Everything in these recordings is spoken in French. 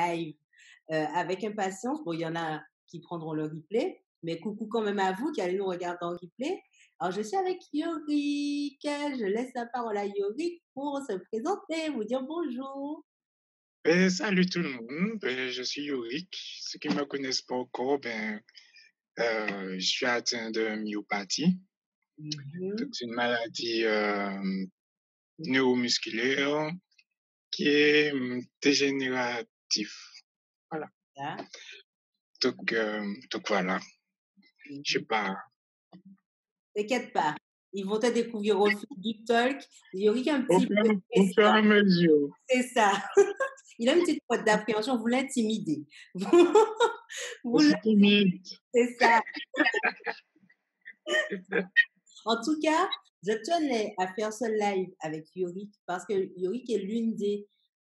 live avec impatience. Bon, il y en a qui prendront le replay, mais coucou quand même à vous qui allez nous regarder en replay. Alors, je suis avec Yorick. Je laisse la parole à Yorick pour se présenter, vous dire bonjour. Salut tout le monde, je suis Yorick. Ceux qui ne me connaissent pas encore, je suis atteint de myopathie. Donc, Mhm. c'est une maladie neuromusculaire qui est dégénérative. Voilà. Ah, Donc voilà, je sais mhm. pas. T'inquiète pas, ils vont te découvrir au fil du talk. Yorick est un Au petit fur, peu au fur et stressant, à mesure, c'est ça. Il a une petite pote d'appréhension, vous l'intimidez. je Vous, suis timide. c'est ça. En tout cas, je tenais à faire ce live avec Yorick parce que Yorick est l'une des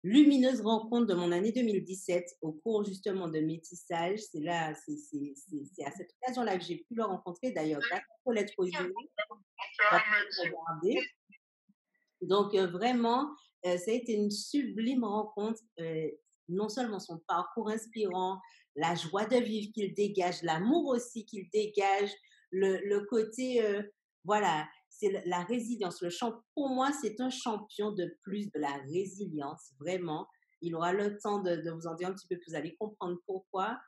lumineuses rencontres de mon année 2017 au cours justement de métissage. C'est là, c'est à cette occasion-là que j'ai pu le rencontrer. D'ailleurs, grâce à Colette Rosier, tu as pu regarder. Donc, vraiment, ça a été une sublime rencontre. Non seulement son parcours inspirant, la joie de vivre qu'il dégage, l'amour aussi qu'il dégage, le côté, voilà, c'est la résilience. Pour moi, c'est un champion de plus de la résilience, vraiment. Il aura le temps de vous en dire un petit peu plus, vous allez comprendre pourquoi.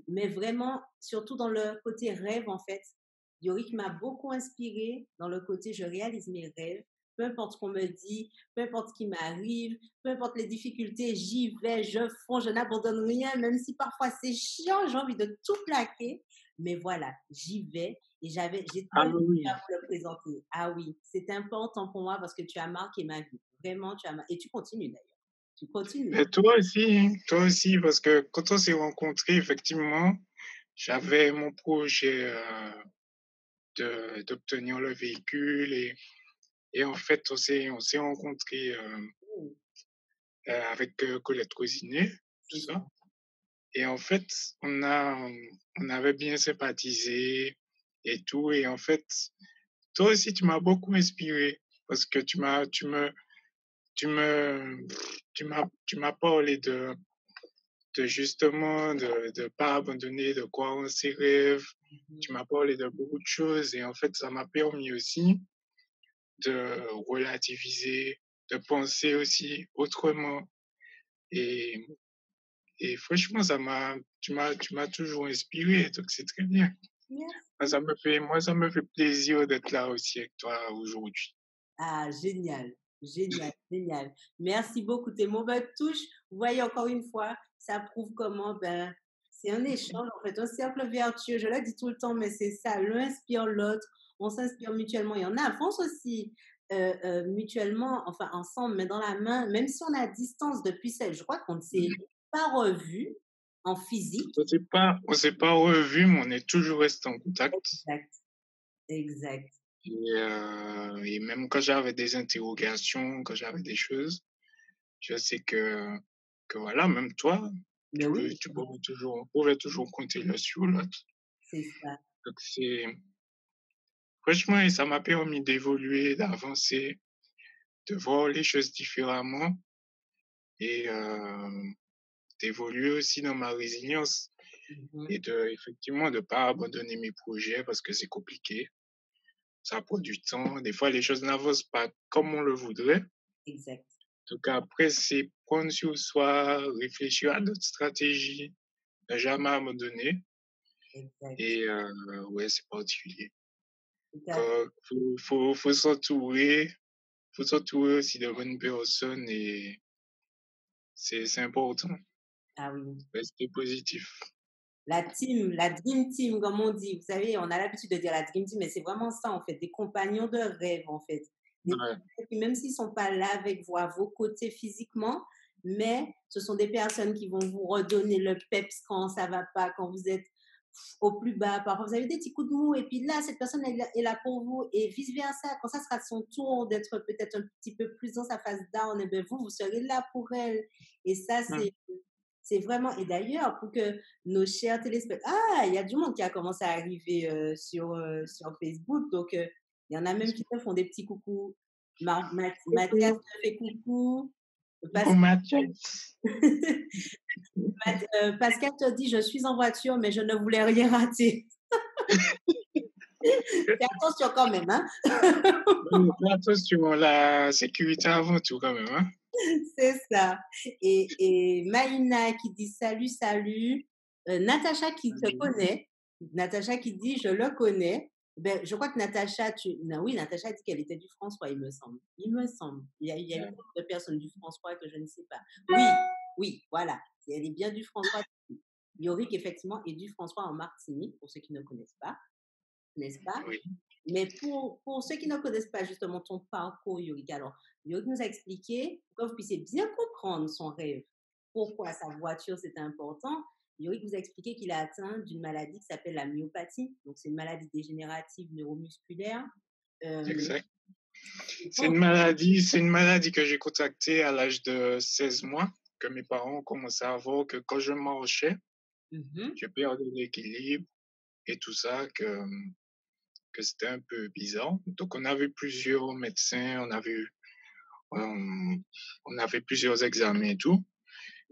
Mais vraiment, surtout dans le côté rêve, en fait, Yorick m'a beaucoup inspiré dans le côté je réalise mes rêves peu importe ce qu'on me dit, peu importe ce qui m'arrive, peu importe les difficultés, j'y vais, je fonce, je n'abandonne rien, même si parfois c'est chiant, j'ai envie de tout plaquer. Mais voilà, j'y vais et j'ai Ah tellement oui. à vous le présenter. Ah oui, c'est important pour moi parce que tu as marqué ma vie. Vraiment, et tu continues d'ailleurs. Tu continues. Et toi aussi, parce que quand on s'est rencontrés, effectivement, j'avais mon projet d'obtenir le véhicule et en fait, on s'est rencontrés Mm, avec Colette Cosinet, tout c'est ça. ça. Et en fait, on avait bien sympathisé et tout. Et en fait, toi aussi, tu m'as beaucoup inspiré parce que tu m'as parlé de justement de pas abandonner, de croire en ses rêves. Mhm. Tu m'as parlé de beaucoup de choses et en fait, ça m'a permis aussi de relativiser, de penser aussi autrement. Et, et franchement, tu m'as toujours inspiré, donc c'est très bien. Merci. Moi, ça me fait plaisir d'être là aussi avec toi aujourd'hui. Ah, génial, génial, génial. Merci beaucoup. Tes mots me touchent. Vous voyez, encore une fois, ça prouve comment, ben, c'est un échange, en fait, un cercle vertueux. Je le dis tout le temps, mais c'est ça. L'un inspire l'autre. On s'inspire mutuellement. Il y en a, avance aussi mutuellement, enfin ensemble, mais dans la main, même si on est à distance depuis celle, je crois qu'on ne s'est pas revus en physique. On s'est pas revus, mais on est toujours resté en contact. Exact, exact. Et même quand j'avais des interrogations, quand j'avais des choses, je sais que voilà, même toi, Mais oui, on pouvait toujours compter l'un sur l'autre. c'est ça. Donc franchement, et ça m'a permis d'évoluer, d'avancer, de voir les choses différemment et d'évoluer aussi dans ma résilience Mhm. et effectivement, de pas abandonner mes projets parce que c'est compliqué. Ça prend du temps. Des fois, les choses n'avancent pas comme on le voudrait. Exact, Donc après, c'est prendre sur soi, réfléchir à d'autres stratégies, ne jamais abandonner. exact. Et ouais, c'est particulier. Tout à fait. Faut s'entourer aussi de bonnes personnes et c'est important. Ah oui. Rester positif. La team, la dream team, comme on dit. Vous savez, on a l'habitude de dire la dream team, mais c'est vraiment ça, en fait. Des compagnons de rêve, en fait. Des Ouais. personnes qui, même s'ils ne sont pas là avec vous, à vos côtés physiquement, mais ce sont des personnes qui vont vous redonner le peps quand ça ne va pas, quand vous êtes au plus bas. Parfois, vous avez des petits coups de mou, et puis là, cette personne est là pour vous, et vice-versa. Quand ça sera son tour d'être peut-être un petit peu plus dans sa phase down, et bien vous serez là pour elle. Et ça, Mm. c'est vraiment, et d'ailleurs, pour que nos chers téléspectateurs, ah, il y a du monde qui a commencé à arriver sur Facebook, donc il y en a même qui te font des petits coucous. Mathias Coucou. te fait coucou, Coucou Pascal, Mathias. Pascal te dit: «Je suis en voiture, mais je ne voulais rien rater». Fais attention quand même, hein. Oui, fais attention, la sécurité avant tout quand même, hein. C'est ça. Et Maïna qui dit: «Salut, salut». Natacha qui te Oui, connaît. Natacha qui dit: «Je le connais». Ben, je crois que Natacha, oui, Natacha a dit qu'elle était du François, il me semble. Il me semble. Il y a une ouais, de personnes du François que je ne sais pas. Oui, oui, voilà. Elle est bien du François. Yorick, effectivement, est du François en Martinique, pour ceux qui ne connaissent pas, n'est-ce pas? oui, Mais pour ceux qui ne connaissent pas justement ton parcours, Yorick, alors, Yorick nous a expliqué, pour que vous puissiez bien comprendre son rêve, pourquoi sa voiture c'était important. Yorick vous a expliqué qu'il a atteint d'une maladie qui s'appelle la myopathie. Donc, c'est une maladie dégénérative neuromusculaire. Euh, exact. bon, C'est une maladie que j'ai contractée à l'âge de 16 mois, que mes parents ont commencé à voir que quand je marchais, mhm, je perdais l'équilibre et tout ça, que c'était un peu bizarre. Donc, on a vu plusieurs médecins, euh, on a fait plusieurs examens et tout.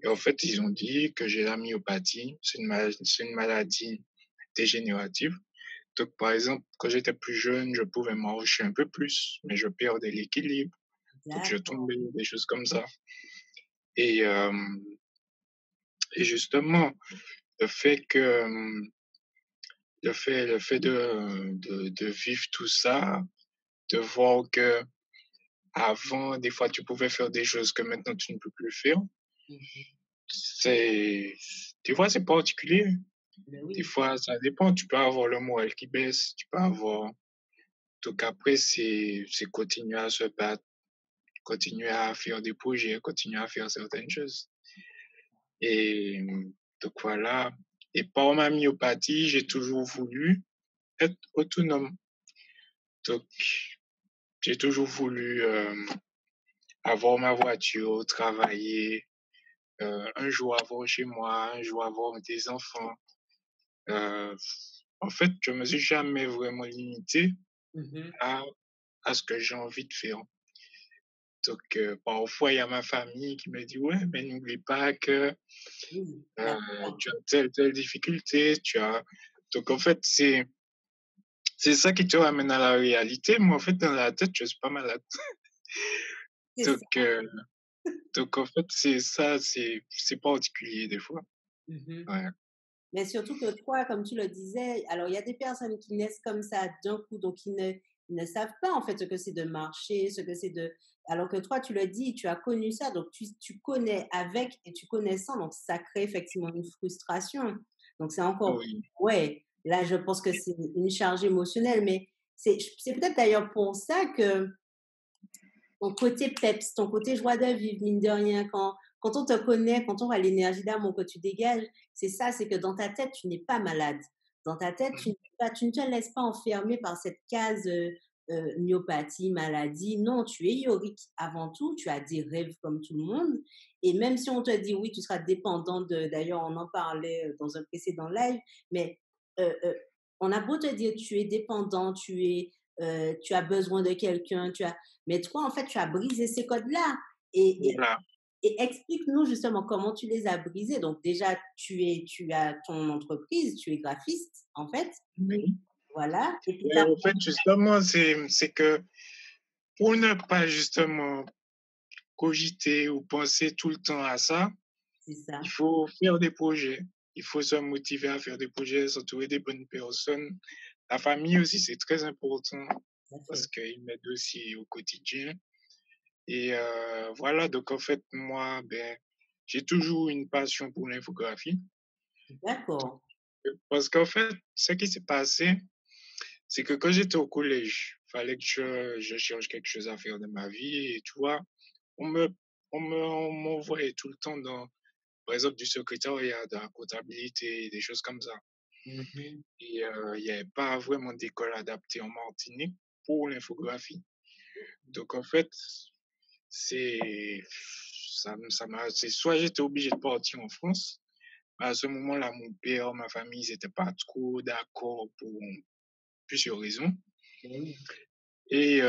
Et en fait, ils ont dit que j'ai la myopathie. C'est une maladie dégénérative. Donc, par exemple, quand j'étais plus jeune, je pouvais marcher un peu plus, mais je perdais l'équilibre. Donc, je d'accord. tombais, des choses comme ça. Et, euh, et justement, le fait que, le fait de vivre tout ça, de voir que avant, des fois, tu pouvais faire des choses que maintenant tu ne peux plus faire, Mhm. c'est, des fois, c'est particulier. Ben Des oui, fois, ça dépend. Tu peux avoir le moral qui baisse, tu peux avoir. Donc après, c'est continuer à se battre, continuer à faire des projets, continuer à faire certaines choses. Et donc voilà. Et par ma myopathie, j'ai toujours voulu être autonome. Donc, j'ai toujours voulu avoir ma voiture, travailler, un jour avoir chez moi, un jour avoir des enfants. Euh, En fait, je me suis jamais vraiment limité mhm, à, à ce que j'ai envie de faire. Donc, parfois, il y a ma famille qui me dit, ouais, mais n'oublie pas que oui, la tu as telle difficulté, tu as. Donc, en fait, c'est ça qui te ramène à la réalité. Moi, en fait, dans la tête, je suis pas malade. c'est Donc, ça. en fait, c'est ça, c'est particulier des fois. Mhm. Ouais. Mais surtout que toi, comme tu le disais, alors il y a des personnes qui naissent comme ça d'un coup, donc ils ne savent pas en fait ce que c'est de marcher, ce que c'est de. Alors que toi, tu le dis, tu as connu ça, donc tu connais avec et tu connais sans, donc ça crée effectivement une frustration. Donc c'est encore, Oui, ouais, là je pense que c'est une charge émotionnelle, mais c'est peut-être d'ailleurs pour ça que ton côté peps, ton côté joie de vivre, mine de rien, quand on te connaît, quand on voit l'énergie d'amour que tu dégages, c'est ça, c'est que dans ta tête, tu n'es pas malade. Dans ta tête, mm, tu ne te laisses pas enfermer par cette case myopathie, maladie. Non, tu es yorique avant tout, tu as des rêves comme tout le monde. Et même si on te dit oui, tu seras dépendant de, d'ailleurs, on en parlait dans un précédent live, mais euh, euh, on a beau te dire tu es dépendant, tu as besoin de quelqu'un, mais toi, en fait, tu as brisé ces codes-là. Et, et, voilà. et explique-nous justement comment tu les as brisés. Donc déjà, tu as ton entreprise, tu es graphiste, en fait. Oui. Voilà. Et puis, Et en fait, justement, c'est que pour ne pas justement cogiter ou penser tout le temps à ça, c'est il ça. faut faire des projets. Il faut se motiver à faire des projets, s'entourer des bonnes personnes. La famille aussi, c'est très important Ça parce fait. qu'ils m'aident aussi au quotidien. Et voilà, donc en fait, moi, ben, j'ai toujours une passion pour l'infographie. D'accord. Parce qu'en fait, ce qui s'est passé, c'est que quand j'étais au collège, il fallait que je cherche quelque chose à faire de ma vie. Et tu vois, on me, on m'envoyait tout le temps dans, par exemple, du secrétariat, de la comptabilité, des choses comme ça. Mhm. Et il n'y avait pas vraiment d'école adaptée en Martinique pour l'infographie. Donc, en fait, c'est, c'est soit j'étais obligé de partir en France. À ce moment-là, mon père, ma famille, ils n'étaient pas trop d'accord pour plusieurs raisons. Ben oui. Et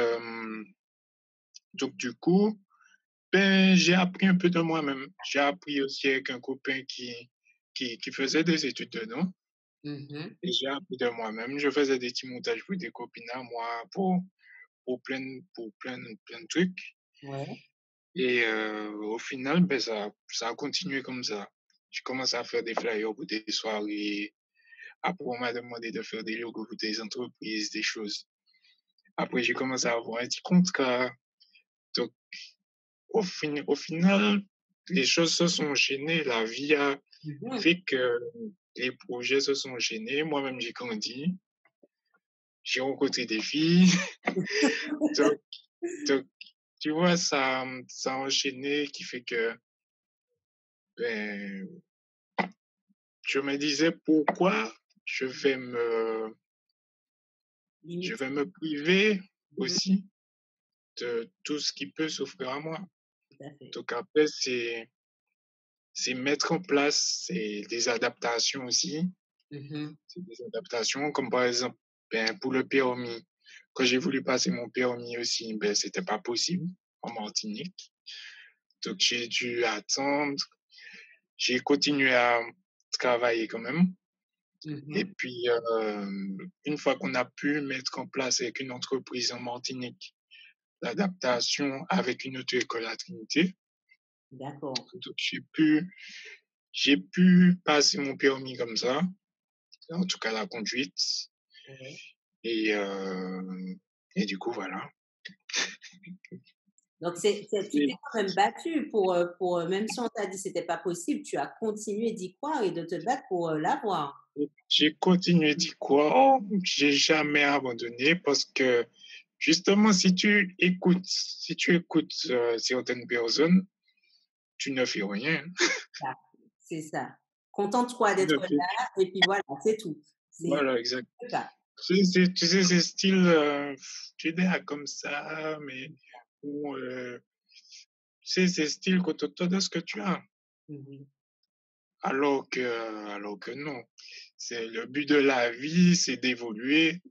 donc, du coup, Ben, j'ai appris un peu de moi-même. J'ai appris aussi avec un copain qui faisait des études dedans. Mhm. Et j'ai appris de moi-même. Je faisais des petits montages pour des copines à moi, pour plein de trucs. Ouais. Et au final, ben, ça a continué comme ça. J'ai commencé à faire des flyers pour des soirées. Après, on m'a demandé de faire des logos pour des entreprises, des choses. Après, j'ai commencé à avoir un petit contrat. Donc, au final, les choses se sont enchaînées. La vie a Mhm. fait que les projets se sont enchaînés. Moi-même, j'ai grandi. J'ai rencontré des filles. Donc, donc, tu vois, ça a enchaîné qui fait que ben, je me disais pourquoi je vais me, je Limite. vais me priver Mhm. aussi de tout ce qui peut s'offrir à moi. Tout à fait. Donc après, c'est mettre en place des adaptations aussi. Mhm. C'est des adaptations comme par exemple, ben, pour le permis. Quand j'ai voulu passer mon permis aussi, ben, c'était pas possible en Martinique. Donc j'ai dû attendre. J'ai continué à travailler quand même. Et Mhm. puis, une fois qu'on a pu mettre en place avec une entreprise en Martinique l'adaptation avec une auto-école à Trinité, D'accord. donc j'ai pu passer mon permis comme ça, en tout cas la conduite. Ouais. Et, euh, et du coup, voilà. Donc, tu t'es C'est- quand même battu même si on t'a dit que c'était pas possible, tu as continué d'y croire et de te battre pour l'avoir. J'ai continué d'y croire, j'ai jamais abandonné parce que justement, si tu écoutes certaines personnes, tu ne fais rien. Ça, c'est ça. Contente-toi Tu d'être ne fais là et puis voilà, c'est tout. C'est Voilà, exact. ça. Tu sais, c'est style, tu es là comme ça, mais bon, tu sais, c'est style contente-toi de ce que tu as. Oui, Alors que non. C'est le but de la vie, c'est d'évoluer,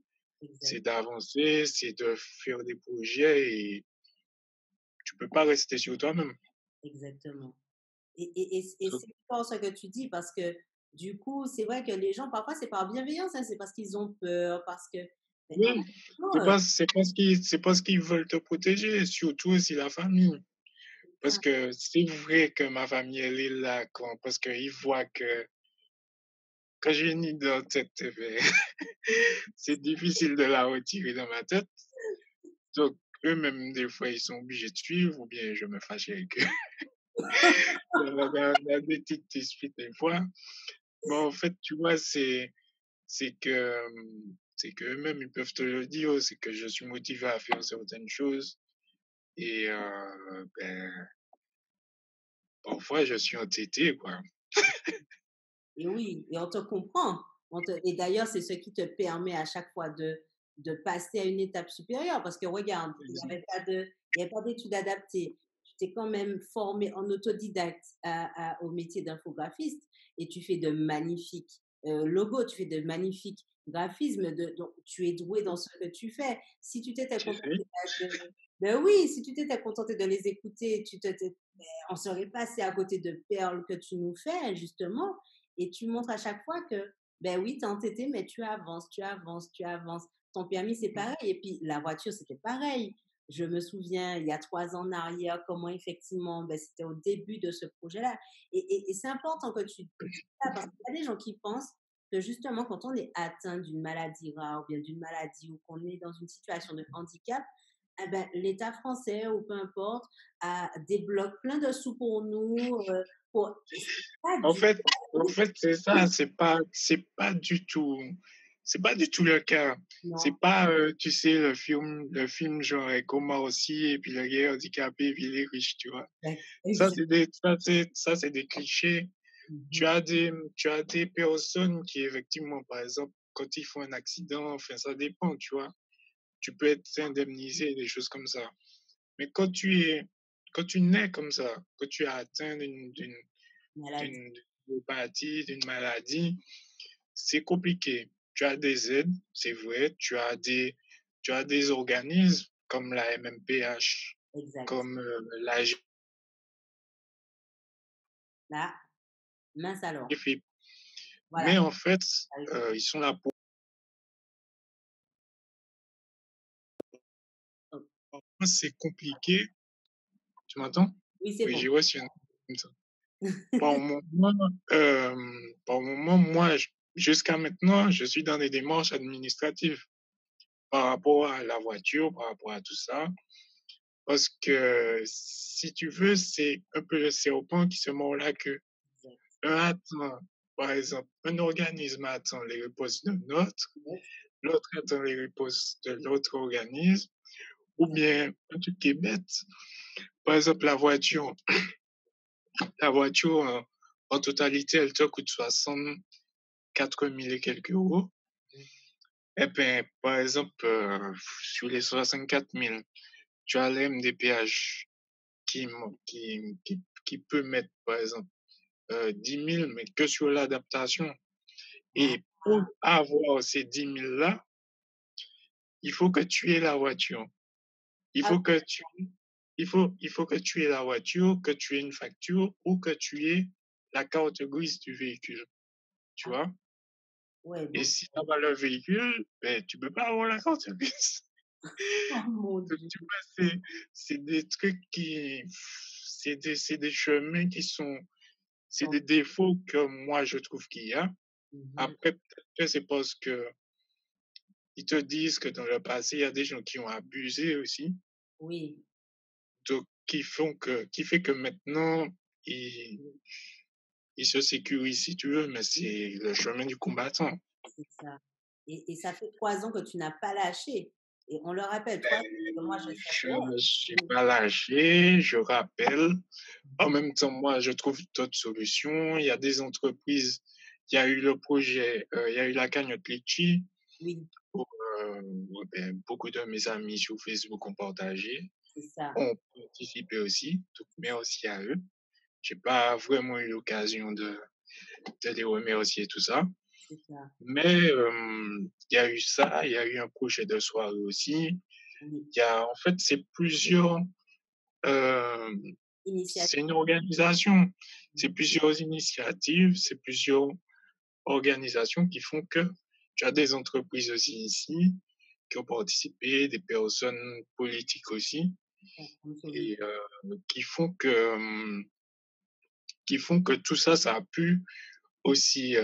c'est exact, d'avancer, c'est de faire des projets et tu peux pas rester sur toi-même. exactement. Et c'est fort ce que tu dis parce que du coup, c'est vrai que les gens, parfois, c'est par bienveillance, hein, c'est parce qu'ils ont peur, parce que, mais Oui, honnêtement, c'est parce qu'ils veulent te protéger, surtout aussi la famille. Parce ça, que c'est vrai que ma famille, elle est là parce qu'ils voient que quand j'ai une idée en tête, eh ben, c'est difficile de la retirer dans ma tête. Donc, eux-mêmes, des fois, ils sont obligés de suivre ou bien je me fâche avec eux. Il y a des petites disputes des fois. Bon, en fait, tu vois, c'est que, c'est qu'eux-mêmes, ils peuvent te le dire, c'est que je suis motivé à faire certaines choses. Et ben, parfois, je suis entêté, quoi. et oui, et on te comprend. Et d'ailleurs, c'est ce qui te permet à chaque fois de passer à une étape supérieure. Parce que regarde, il y avait pas d'études adaptées. Tu t'es quand même formé en autodidacte au métier d'infographiste et tu fais de magnifiques logos, tu fais de magnifiques graphismes. Donc, tu es doué dans ce que tu fais. Si tu t'étais Tu sais, contenté ben oui, si tu t'étais contenté de les écouter, on serait passé à côté de perles que tu nous fais, justement. Et tu montres à chaque fois que, ben oui, tu es entêté, mais tu avances, tu avances, tu avances. Ton permis, c'est pareil. Et puis, la voiture, c'était pareil. Je me souviens, il y a 3 ans en arrière, comment effectivement, ben, c'était au début de ce projet-là. Et c'est important que tu dis ça parce qu'il y a des gens qui pensent que justement, quand on est atteint d'une maladie rare ou bien d'une maladie ou qu'on est dans une situation de handicap, eh ben, l'État français ou peu importe débloque plein de sous pour nous. Et c'est pas En du fait, en fait, c'est ça, c'est pas du tout le cas. non. C'est pas, tu sais, le film genre avec Omar aussi, et puis le gars est handicapé, et puis il est riche, tu vois. Ça, Exact. c'est des clichés. Tu Mhm. as des, tu as des personnes qui, effectivement, par exemple, quand ils font un accident, enfin, ça dépend, tu vois. Tu peux être indemnisé, des choses comme ça. Mais quand tu nais comme ça, quand tu es atteint Maladie. d'une maladie, c'est compliqué. Tu as des aides, c'est vrai, tu as des organismes comme la MMPH, Exact. comme l'AG. Ah, mince alors. J'ai fait Voilà, mais en fait, tu raison. ils sont là pour Oh, moi, c'est compliqué. Tu m'entends? oui, c'est Oui, bon. j'ai reçu un comme ça. Par moment, par moment, moi, jusqu'à maintenant, je suis dans des démarches administratives par rapport à la voiture, par rapport à tout ça. Parce que, si tu veux, c'est un peu le serpent qui se mord la queue. Exact. Un attend, par exemple, un organisme attend les réponses d'un autre, Net. l'autre attend les réponses de l'autre organisme, ou bien un truc qui est bête. Par exemple, la voiture en totalité, elle te coûte 64 000 et quelques euros. Mmh. Eh bien, par exemple, sur les 64 000, tu as l'MDPH qui peut mettre, par exemple, 10 000, mais que sur l'adaptation. Ah, Et pour avoir ces 10 000 là, il faut que tu aies la voiture. Il ah faut que tu, il faut que tu aies la voiture, que tu aies une facture ou que tu aies la carte grise du véhicule. Tu ah, vois? ouais, Et donc si tu n'as pas le véhicule, ben, tu peux pas avoir la carte grise. oh mon Donc, Dieu! tu vois, c'est des trucs c'est des chemins qui sont, c'est Donc des défauts que moi je trouve qu'il y a. mmh. Après, peut-être que c'est parce que ils te disent que dans le passé, il y a des gens qui ont abusé aussi, Oui, donc qui fait que maintenant, ils, ils se sécurisent si tu veux, mais c'est le chemin du combattant. c'est ça. Et ça fait 3 ans que tu n'as pas lâché et on le rappelle, 3 ans, parce que moi je sais Je ouais, ne suis oui, pas lâché, je rappelle. En même temps, moi, je trouve d'autres solutions. Il y a des entreprises, il y a eu le projet, il y a eu la cagnotte Litchi, oui, où, ben, beaucoup de mes amis sur Facebook ont partagé, c'est ça, ont participé aussi. Donc, merci à eux. J'ai pas vraiment eu l'occasion de les remercier, tout ça. c'est ça. Mais il y a eu ça, il y a eu un projet de soirée aussi. Oui, Il y a, en fait, c'est plusieurs, euh, c'est initiative. une organisation, c'est plusieurs initiatives, c'est plusieurs organisations qui font que tu as des entreprises aussi ici qui ont participé, des personnes politiques aussi, Comme solution. et qui font que tout ça, ça a pu aussi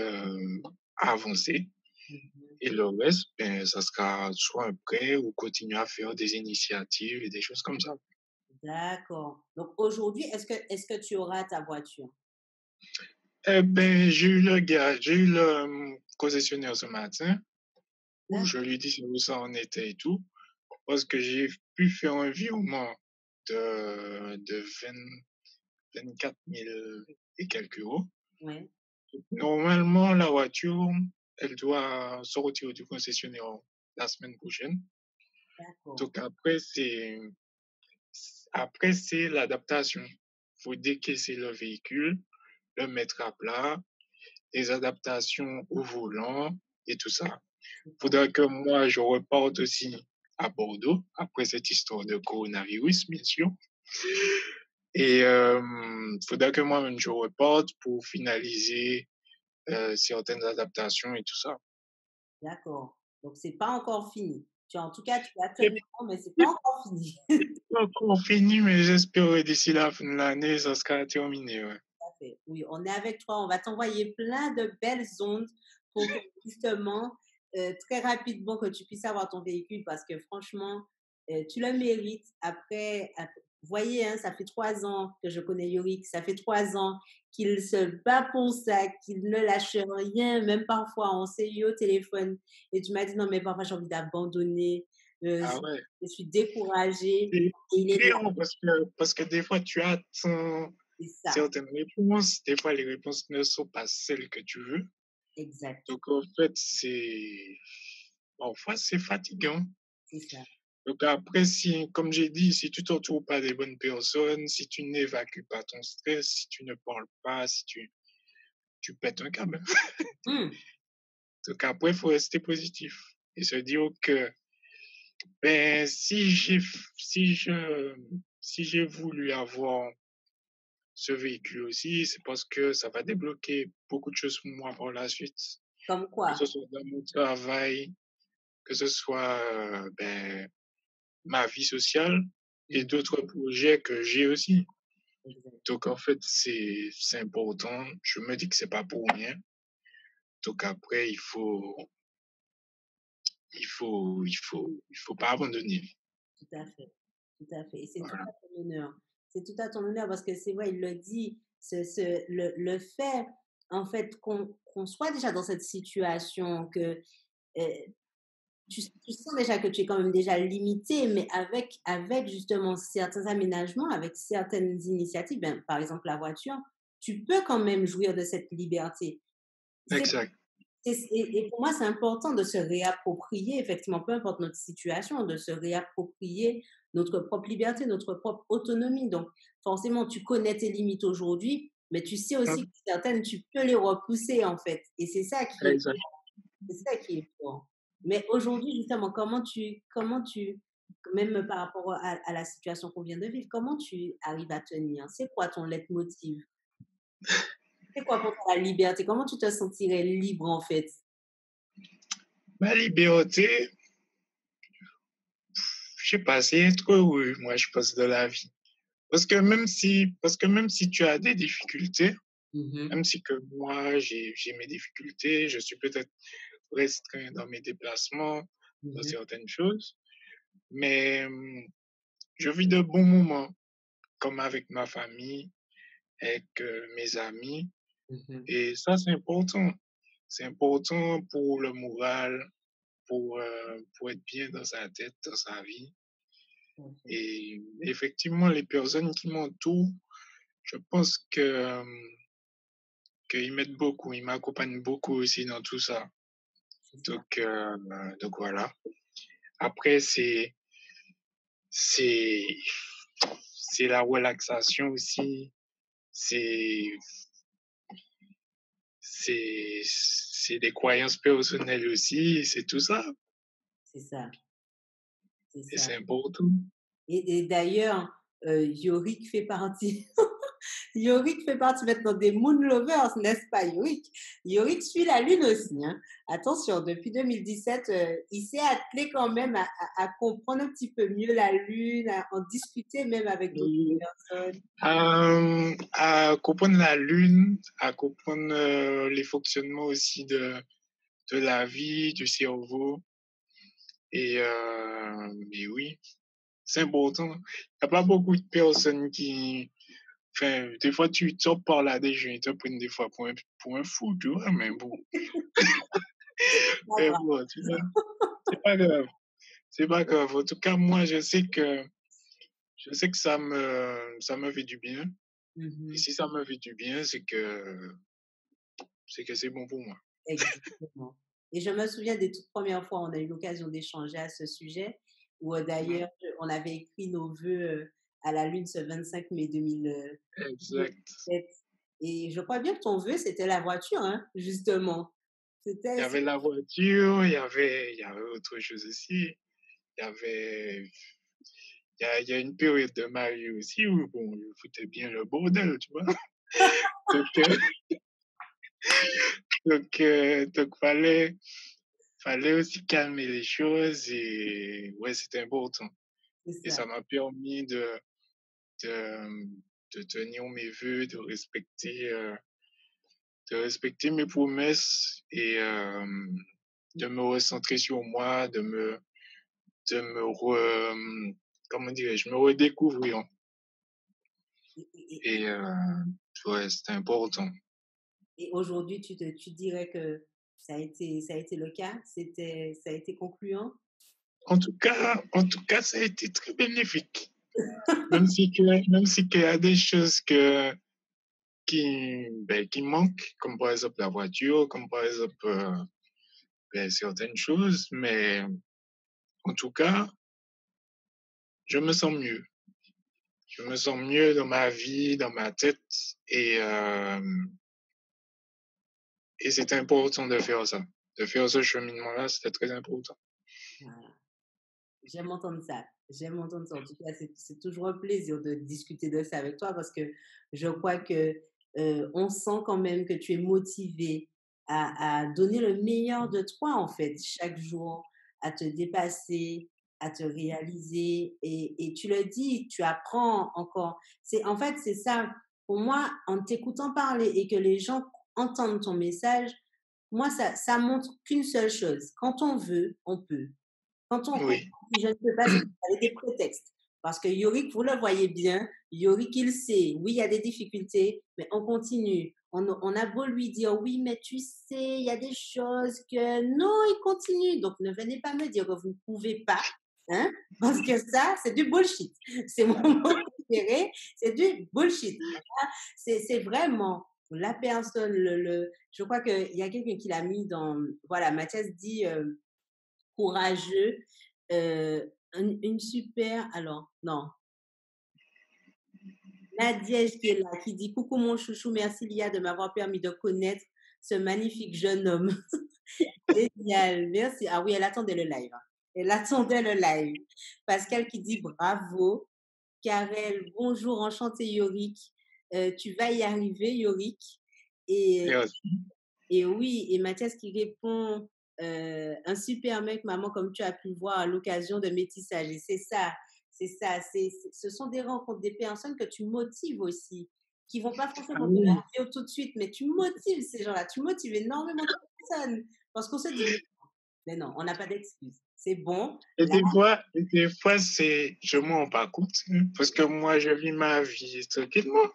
avancer. Mmh. Et le reste, ben, ça sera soit un prêt ou continuer à faire des initiatives et des choses comme ça. D'accord. Donc aujourd'hui, est-ce que tu auras ta voiture? Eh ben, j'ai eu le concessionnaire ce matin où D'ac je lui dis où ça en était et tout, parce que j'ai pu faire un virement de 24 000 et quelques euros. ouais, Normalement, la voiture, elle doit sortir du concessionnaire la semaine prochaine. d'accord. Donc après, c'est l'adaptation. Il faut décaisser le véhicule, le mettre à plat, les adaptations au volant et tout ça. C'est Il ça. faudra que moi, je reparte aussi à Bordeaux, après cette histoire de coronavirus, bien sûr. Et il faudra que moi-même, je reparte pour finaliser certaines adaptations et tout ça. D'accord. Donc c'est pas encore fini. En tout cas, tu vas Et tenir bon, mais c'est pas puis, encore fini. pas encore fini, mais j'espère d'ici la fin de l'année, ça sera terminé. Ouais. Parfait. Oui, on est avec toi. On va t'envoyer plein de belles ondes pour que justement, très rapidement, que tu puisses avoir ton véhicule parce que franchement, tu le mérites. Vous voyez, hein, ça fait 3 ans que je connais Yorick. Ça fait 3 ans qu'il se bat pour ça, qu'il ne lâche rien. Même parfois, on s'est eu au téléphone et tu m'as dit non, mais parfois j'ai envie d'abandonner. Ah Je, ouais. je suis découragée. C'est Et il est là. clair, parce que des fois, tu attends C'est ça. certaines réponses. Des fois, les réponses ne sont pas celles que tu veux. Exact. Donc, en fait, parfois, c'est fatigant. C'est ça. Donc, après, comme j'ai dit, si tu ne t'entoures pas des bonnes personnes, si tu n'évacues pas ton stress, si tu ne parles pas, si tu pètes un câble. Mmh. Donc, après, il faut rester positif et se dire que ben, si j'ai voulu avoir ce véhicule aussi, c'est parce que ça va débloquer beaucoup de choses pour moi par la suite, Comme que quoi? ce soit dans mon travail, que ce soit ma vie sociale et Mmh, d'autres projets que j'ai aussi. exact, Donc en fait, c'est important. Je me dis que c'est pas pour rien. Donc après, il faut pas abandonner. tout à fait, tout à fait et c'est tout Voilà. à ton honneur. C'est tout à ton honneur parce que c'est vrai, il le dit, le fait, en fait, qu'on soit déjà dans cette situation que, heu tu sens déjà que tu es quand même déjà limité, mais avec justement certains aménagements, avec certaines initiatives, ben, par exemple la voiture, tu peux quand même jouir de cette liberté. C'est Exact. et pour moi, c'est important de se réapproprier, effectivement, peu importe notre situation, de se réapproprier notre propre liberté, notre propre autonomie. Donc, forcément, tu connais tes limites aujourd'hui, mais tu sais aussi que Hum, certaines, tu peux les repousser, en fait. Et Exact. c'est ça qui est fort. Mais aujourd'hui, justement, même par rapport à la situation qu'on vient de vivre, comment tu arrives à tenir? C'est quoi ton leitmotiv? C'est quoi pour toi la liberté? Comment tu te sentirais libre, en fait? Ma liberté, je sais pas, c'est être heureux, moi, je pense, de la vie. Parce que même si tu as des difficultés, Mmh. même si que moi, j'ai mes difficultés, je suis peut-être restreint dans mes déplacements, dans Mmh. certaines choses, mais je vis de bons moments, comme avec ma famille, avec mes amis, Mmh. et ça, c'est important. C'est important pour le moral, pour être bien dans sa tête, dans sa vie. Tout à fait. Et effectivement, les personnes qui m'entourent, je pense que qu'ils m'aident beaucoup, ils m'accompagnent beaucoup aussi dans tout ça. C'est ça, Donc voilà. Après, c'est, c'est la relaxation aussi. C'est, c'est des croyances personnelles aussi. C'est tout ça. c'est ça, c'est Et ça. c'est important. Et d'ailleurs, Yorick fait partie Yorick fait partie maintenant des Moon Lovers, n'est-ce pas, Yorick? Yorick suit la Lune aussi, hein. Attention, depuis 2017, il s'est attelé quand même à comprendre un petit peu mieux la Lune, à en discuter même avec d'autres Et personnes. à comprendre la Lune, à comprendre les fonctionnements aussi de la vie, du cerveau. Et oui, c'est important. Il n'y a pas beaucoup de personnes qui. Enfin, des fois, tu sors par là des gens, ils te prennent des fois pour un fou, tu vois, Pas mais grave. bon, tu vois, c'est pas grave. C'est pas grave. En tout cas, moi, je sais que ça me fait du bien. Et Mmh. si ça me fait du bien, c'est que c'est bon pour moi. Exactement. Et je me souviens des toutes premières fois, on a eu l'occasion d'échanger à ce sujet, où Mhm. d'ailleurs, on avait écrit nos vœux à la Lune ce 25 mai 2017. Exact. Et je crois bien que ton vœu, c'était la voiture, hein, justement. Il y C'était, avait la voiture, il y avait autre chose aussi. Il y avait, il y a une période de ma vie aussi où, bon, je foutais bien le bordel, tu vois. Donc, donc fallait aussi calmer les choses et ouais, c'était important. c'est Et ça. ça m'a permis de, de tenir mes vœux, de respecter mes promesses et de me recentrer sur moi, de me comment dirais-je, me redécouvrir. Et Et ouais, c'était important. et aujourd'hui, tu dirais que ça a été le cas? Ça a été concluant? En tout cas, ça a été très bénéfique. Même si qu'il y a des choses qui manquent, comme par exemple la voiture, comme par exemple certaines choses, mais en tout cas, je me sens mieux. Je me sens mieux dans ma vie, dans ma tête, et, euh, et c'est important de faire ça. De faire ce cheminement-là, c'était très important. Voilà. J'aime entendre ça. J'aime entendre ça. En tout cas, c'est toujours un plaisir de discuter de ça avec toi parce que je crois que on sent quand même que tu es motivé à donner le meilleur de toi, en fait, chaque jour, à te dépasser, à te réaliser. Et tu le dis, tu apprends encore. En fait, c'est ça. Pour moi, en t'écoutant parler et que les gens entendent ton message, moi, ça montre qu'une seule chose. Quand on veut, on peut. Quand on Oui, dit: «Je ne peux pas», c'est avec des prétextes. Parce que Yorick, vous le voyez bien, Yorick, il sait, oui, il y a des difficultés, mais on continue. On a beau lui dire: «Oui, mais tu sais, il y a des choses que» non, il continue. Donc ne venez pas me dire que vous ne pouvez pas, hein, parce que ça, c'est du bullshit. C'est mon mot préféré, c'est du bullshit. C'est vraiment la personne, je crois qu'il y a quelqu'un qui l'a mis dans voilà, Mathias dit, courageux, une super alors non, Nadège qui est là, qui dit: «Coucou mon chouchou, merci Lia de m'avoir permis de connaître ce magnifique jeune homme». Génial, merci. Ah oui, elle attendait le live, hein. Elle attendait le live. Pascal qui dit: «Bravo». Karel: «Bonjour, enchanté Yorick, tu vas y arriver Yorick» et merci. Et oui, et Mathias qui répond, «Un super mec maman comme tu as pu voir à l'occasion de métissage» et c'est ça, ce sont des rencontres, des personnes que tu motives aussi, qui vont pas Ah forcément te oui. la dire tout de suite, mais tu motives ces gens-là, tu motives énormément de personnes parce qu'on se dit: mais non, on n'a pas d'excuses. C'est bon, là» Et des fois, je m'en rends pas compte, hein, parce que moi, je vis ma vie tranquillement.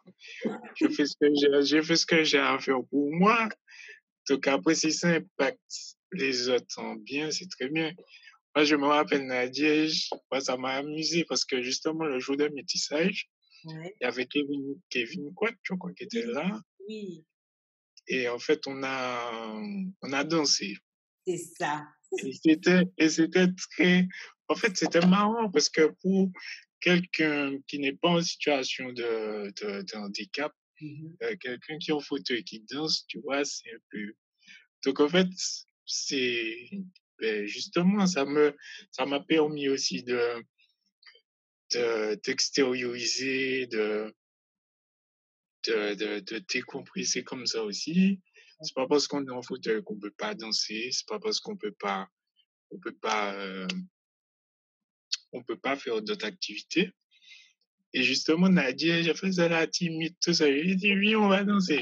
Je fais ce que j'ai à faire pour moi. Donc après, si ça impacte les autres en bien, c'est très bien. Moi, je me rappelle Nadia, moi, ça m'a amusé parce que justement, le jour de métissage, ouais, il y avait Kevin Quack, je crois, qui était oui, là. oui, Et en fait, on a dansé. c'est ça. Et c'était très, en fait, c'était marrant parce que pour quelqu'un qui n'est pas en situation de handicap, Mmh. quelqu'un qui est en fauteuil qui danse, tu vois, c'est un peu. Donc, en fait, c'est, justement, ça m'a permis aussi d'extérioriser, de décompresser comme ça aussi. C'est pas parce qu'on est en fauteuil qu'on peut pas danser, c'est pas parce on peut pas, euh, on peut pas faire d'autres activités. Et justement, Nadia, j'ai fait ça la timide, tout ça. J'ai dit, oui, on va danser.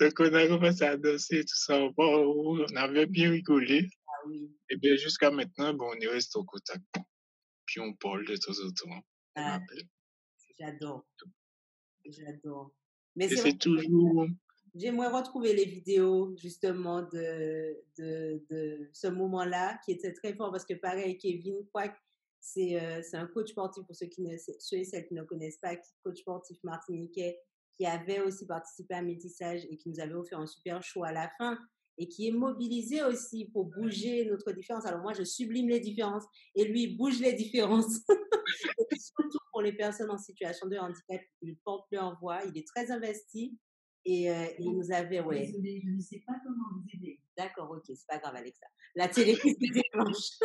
Donc, on a commencé à danser, tout ça. Bon, on avait bien rigolé. Ah oui, Et bien, jusqu'à maintenant, bon, on est resté en contact. Puis, on parle de temps en temps. Elle ah, m'appelle. j'adore, j'adore. Mais Et c'est vrai. c'est toujours, J'aimerais retrouver les vidéos justement de ce moment-là qui était très fort parce que pareil, Kevin Kwak, c'est un coach sportif pour ceux et celles qui ne connaissent pas, coach sportif martiniquais qui avait aussi participé à Métissage et qui nous avait offert un super show à la fin et qui est mobilisé aussi pour bouger notre différence. Alors moi, je sublime les différences et lui, il bouge les différences. Et surtout pour les personnes en situation de handicap, il porte leur voix, il est très investi et il nous avait, ouais. Désolée, je ne sais pas comment vous aider. D'accord, ok, c'est pas grave, Alexa. La télé qui se déclenche.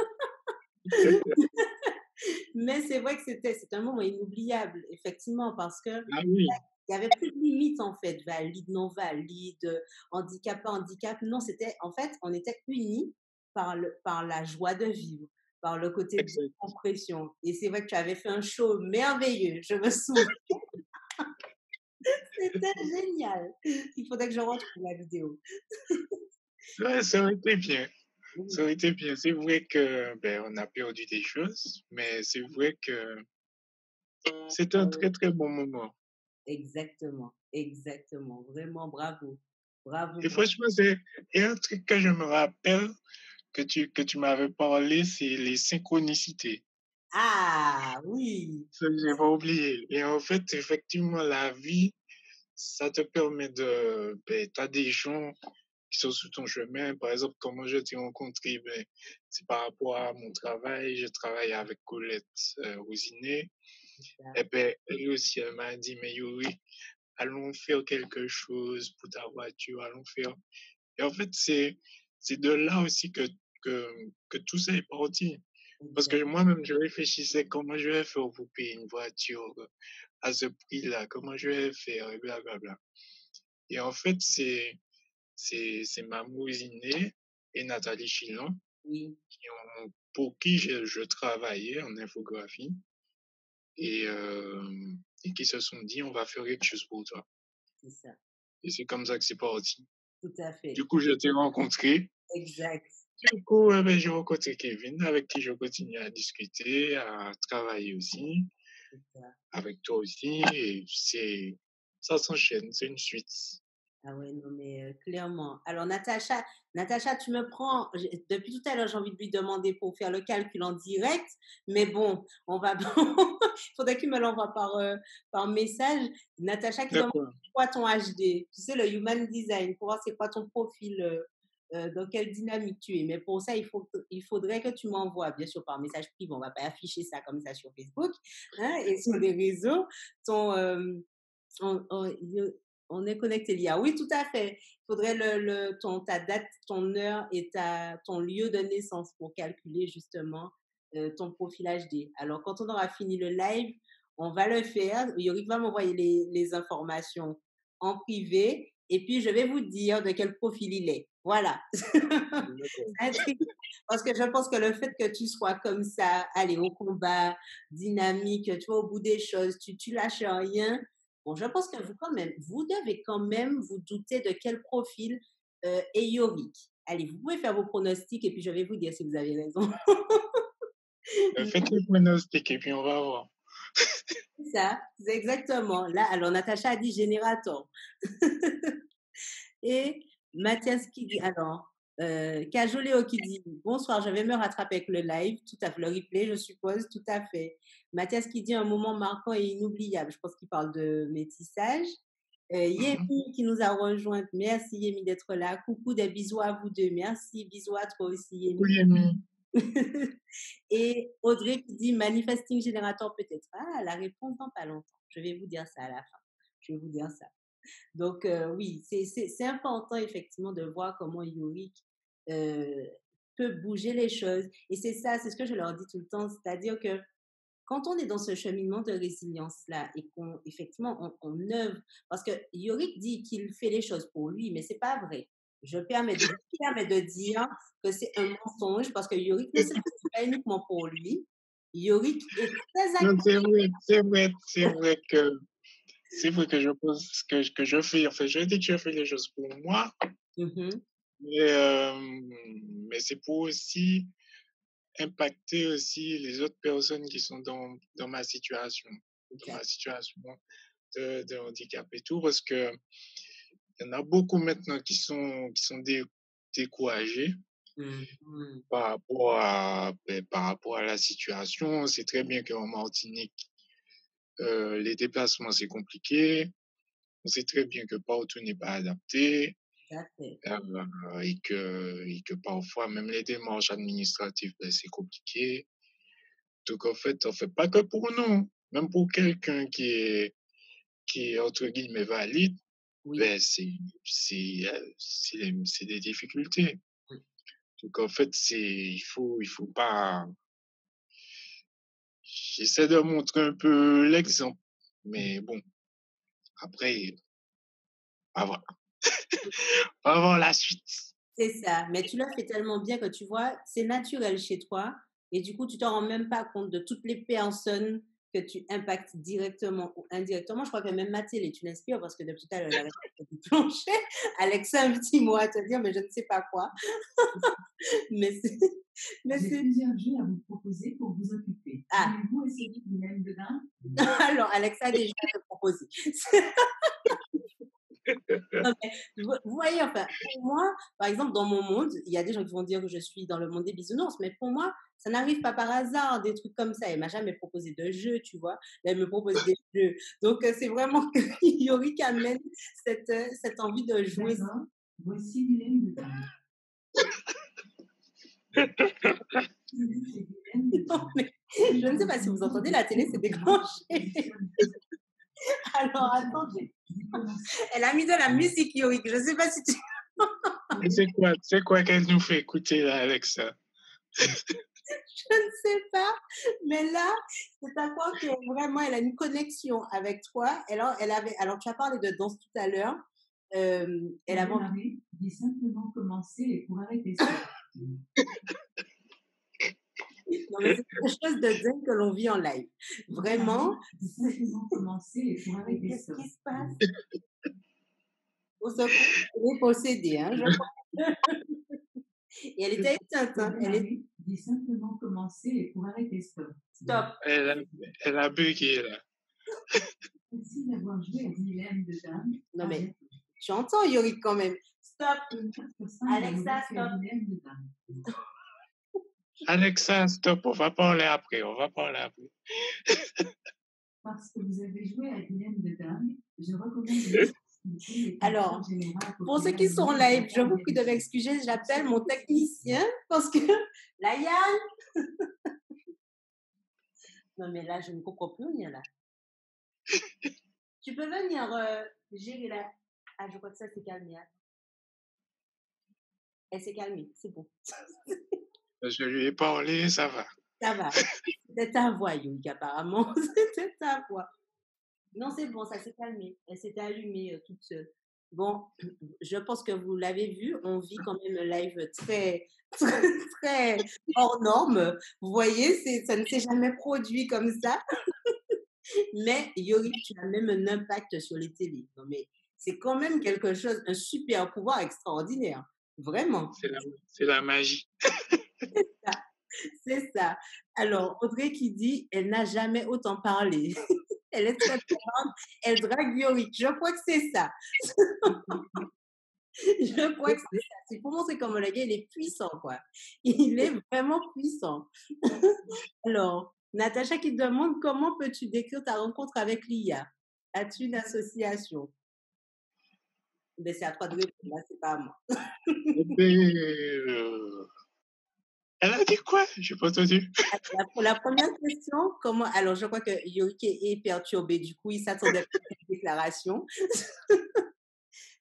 Mais c'est vrai que c'est un moment inoubliable, effectivement, parce que ah oui, il y avait plus de limite en fait, valide, non valide, handicap, pas handicap. Non, c'était en fait, on était unis par la joie de vivre, par le côté de exact. compression. Et c'est vrai que tu avais fait un show merveilleux, je me souviens. C'était génial. Il faudrait que je retrouve la vidéo. Ouais, ça aurait été bien. Ça Oui, aurait été bien. C'est vrai que, on a perdu des choses, mais c'est vrai que c'est un très, très bon moment. exactement, exactement. Vraiment, bravo. Bravo, Et bravo. franchement, il y a un truc que je me rappelle que tu m'avais parlé, c'est les synchronicités. Ah oui, Ça, j'ai pas oublié. Et en fait, effectivement, la vie, ça te permet t'as des gens qui sont sur ton chemin. Par exemple, comment je t'ai rencontré, c'est par rapport à mon travail. Je travaille avec Colette Rosinet. ça. Et ben, elle aussi, elle m'a dit, mais Yuri, allons faire quelque chose pour ta voiture, allons faire. Et en fait, c'est de là aussi que tout ça est parti. Parce que moi-même, je réfléchissais comment je vais faire pour payer une voiture à ce prix-là, comment je vais faire, et blablabla. Et en fait, c'est ma cousine et Nathalie Chilon Oui, pour qui je travaillais en infographie et, et qui se sont dit, on va faire quelque chose pour toi. c'est ça. Et c'est comme ça que c'est parti. Tout à fait. Du coup, je t'ai rencontré. Exact. Du coup, ben, j'ai rencontré Kevin, avec qui je continue à discuter, à travailler aussi, C'est ça. avec toi aussi. Et ça s'enchaîne, c'est une suite. Ah ouais, non, mais clairement. Alors, Natacha, tu me prends. Depuis tout à l'heure, j'ai envie de lui demander pour faire le calcul en direct. Mais bon, on va. Il faudrait qu'il me l'envoie par message. Natacha qui doit me D'accord. dire quoi ton HD. Tu sais, le Human Design, pour voir c'est quoi ton profil, dans quelle dynamique tu es. Mais pour ça, il faudrait que tu m'envoies, bien sûr, par message privé. On ne va pas afficher ça comme ça sur Facebook, hein, et sur les réseaux, ton. On, on- yo- on est connecté l'IA. Oui, tout à fait. Il faudrait ta date, ton heure et ton lieu de naissance pour calculer justement ton profil HD. Alors, quand on aura fini le live, on va le faire. Yorick va m'envoyer les informations en privé et puis je vais vous dire de quel profil il est. Voilà. D'accord. Parce que je pense que le fait que tu sois comme ça, allez, au combat, dynamique, tu vois, au bout des choses, tu lâches rien. Bon, je pense que vous devez quand même vous douter de quel profil est Yorick. Allez, vous pouvez faire vos pronostics et puis je vais vous dire si vous avez raison. Faites le pronostic et puis on va voir. C'est ça, c'est exactement. Là, alors Natacha a dit générateur. Et Mathias qui dit, alors, Cajoléo qui dit, bonsoir, je vais me rattraper avec le live, tout à fait, le replay, je suppose, tout à fait. Mathias qui dit un moment marquant et inoubliable, je pense qu'il parle de métissage. Mhm. Yemi qui nous a rejoint, merci Yemi d'être là. Coucou, des bisous à vous deux, merci, bisous à toi aussi Coucou Yemi. Yemi. Et Audrey qui dit manifesting générateur peut-être. Ah, la réponse dans pas longtemps. Je vais vous dire ça à la fin. Je vais vous dire ça. Donc, oui, c'est important effectivement de voir comment Yorick euh, peut bouger les choses. Et c'est ça, c'est ce que je leur dis tout le temps, c'est-à-dire que quand on est dans ce cheminement de résilience-là et qu'on, effectivement, on œuvre, parce que Yorick dit qu'il fait les choses pour lui, mais c'est pas vrai. Je me permets de dire que c'est un mensonge parce que Yorick ne s'investit pas uniquement pour lui. Yorick est très Non, actif. c'est vrai que je pense que je fais, enfin, je dis que je fais les choses pour moi, Mhm, mais, mais c'est pour aussi impacter aussi les autres personnes qui sont dans exact. ma situation de handicap et tout, parce que il y en a beaucoup maintenant qui sont découragés Mhm, par rapport à la situation. On sait très bien qu'en Martinique, les déplacements, c'est compliqué. On sait très bien que partout n'est pas adapté tout à fait. et que parfois, même les démarches administratives, ben, c'est compliqué. Donc, en fait, pas que pour nous, même pour quelqu'un qui est entre guillemets valide, Oui. ben, c'est des difficultés. Donc, en fait, il faut pas, j'essaie de montrer un peu l'exemple, mais bon, après, on va voir, on va voir la suite. C'est ça, mais tu le fais tellement bien que tu vois, c'est naturel chez toi et du coup, tu t'en rends même pas compte de toutes les personnes que tu impactes directement ou indirectement. Je crois que même ma télé, tu l'inspires parce que depuis tout à l'heure, elle arrête pas de plancher. Alexa, un petit mot à te dire, mais je ne sais pas quoi. Mais c'est, mais J'ai c'est, plusieurs jeux à vous proposer pour vous occuper. ah, Voulez-vous essayer Dilemme de dingue? alors Alexa a déjà te proposé. Non, mais vous voyez, enfin, pour moi, par exemple, dans mon monde, il y a des gens qui vont dire que je suis dans le monde des bisounours, mais pour moi, ça n'arrive pas par hasard, des trucs comme ça. Elle m'a jamais proposé de jeu, tu vois. Elle me propose des jeux. Donc, c'est vraiment que Yori qui amène cette envie de jouer. D'accord. Voici Dilemme de dingue. Dilemme de Non, dingue. mais je ne sais pas si vous entendez, la télé s'est déclenchée. Alors, attendez. Elle a mis de la musique, Yori. Je ne sais pas si tu... C'est quoi qu'elle nous fait écouter là avec ça? Je ne sais pas, mais là, c'est à quoi que vraiment elle a une connexion avec toi. Alors tu as parlé de danse tout à l'heure. Elle Pour avait envie. démarrer, dis simplement commencer et pour arrêter stop. Non, mais c'est quelque chose de dingue que l'on vit en live. Vraiment. Dis simplement commencer et pour Mais arrêter qu'est-ce stop. qui se passe? Au secours, elle est possédée, hein, je crois. Et elle était éteinte, Pour hein. démarrer, dis simplement commencer et pour arrêter stop. Stop. Elle a bugué, là. Merci d'avoir joué à Dilemme de Dame. Non, mais tu entends Yorick quand même. Stop. Alexa, stop. Dilemme de Dame. Alexa, stop, on va parler après. Parce que vous avez joué à Dilemme de Dame, je recommande. Alors, pour ceux qui sont en live, je vous prie de m'excuser, j'appelle mon technicien parce que la Yann. Non, mais là, je ne comprends plus rien là. Tu peux venir gérer là. Ah, je crois que ça s'est calmé. Hein. Elle s'est calmée, c'est bon. Je lui ai parlé, ça va. Ça va. C'était ta voix, Yoïk, apparemment. C'était ta voix. Non, c'est bon, ça s'est calmé. Elle s'était allumée toute seule. Bon, je pense que vous l'avez vu, on vit quand même un live très, très, très hors norme. Vous voyez, ça ne s'est jamais produit comme ça. Mais Yorick, tu as même un impact sur les télés. Non, mais c'est quand même quelque chose, un super pouvoir extraordinaire. Vraiment. C'est la magie. C'est ça. Alors, Audrey qui dit, elle n'a jamais autant parlé. Elle est très grande, elle drague Yorick. Je crois que c'est ça. Je crois que c'est ça. C'est pour montrer comment le gars, il est puissant, quoi. Il est vraiment puissant. Alors, Natacha qui demande comment peux-tu décrire ta rencontre avec l'IA? As-tu une association? Ben, c'est à toi de répondre, là, c'est pas à moi. Elle a dit quoi? J'ai pas entendu. Pour la première question, comment... Alors, je crois que Yorick est perturbé. Du coup, il s'attendait à cette déclaration.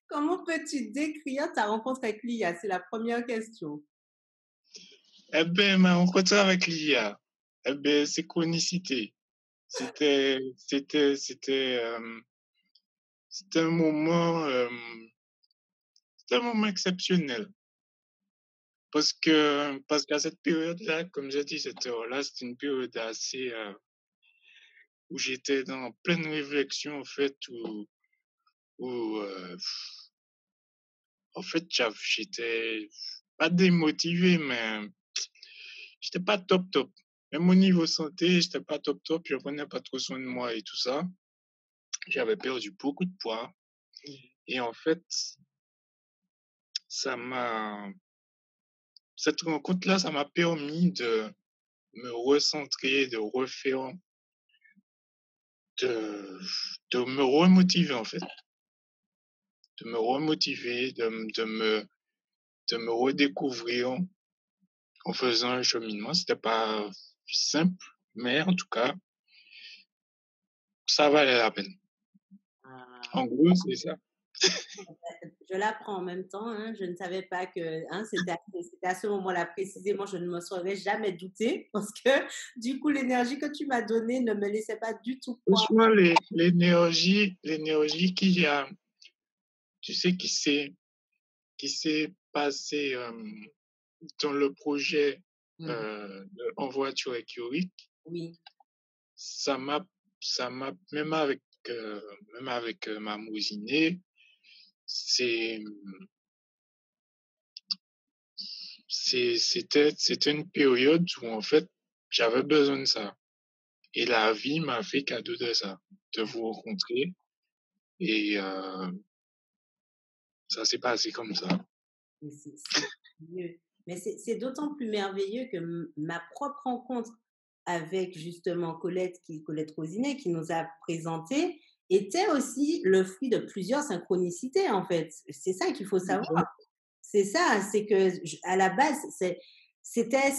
Comment peux-tu décrire ta rencontre avec l'IA? C'est la première question. Eh bien, ma rencontre avec l'IA, eh bien, c'est chronicité. C'était un moment exceptionnel. Parce qu'à cette période-là, comme j'ai dit, cette heure-là, c'était une période assez où j'étais dans pleine réflexion, en fait, où en fait, j'étais pas démotivé, mais j'étais pas top. Même au niveau santé, j'étais pas top. Je prenais pas trop soin de moi et tout ça. J'avais perdu beaucoup de poids. Et en fait, cette rencontre-là, ça m'a permis de me recentrer, de me remotiver, en fait. De me remotiver, de me redécouvrir en faisant un cheminement. C'était pas simple, mais en tout cas, ça valait la peine. En gros, c'est ça. Je l'apprends en même temps. Hein. Je ne savais pas que c'était à ce moment-là précisément. Je ne me serais jamais douté parce que du coup, l'énergie que tu m'as donnée ne me laissait pas du tout croire. Franchement, l'énergie qu'il y a, tu sais, qui s'est passée dans le projet En voiture avec Yorick. Oui. Ça m'a même avec ma mousinée, c'était une période où en fait j'avais besoin de ça et la vie m'a fait cadeau de ça, de vous rencontrer et ça s'est passé comme ça. Mais c'est d'autant plus merveilleux que ma propre rencontre avec justement Colette Rosinet qui nous a présenté était aussi le fruit de plusieurs synchronicités en fait. C'est ça qu'il faut savoir. C'est ça, c'est que à la base c'était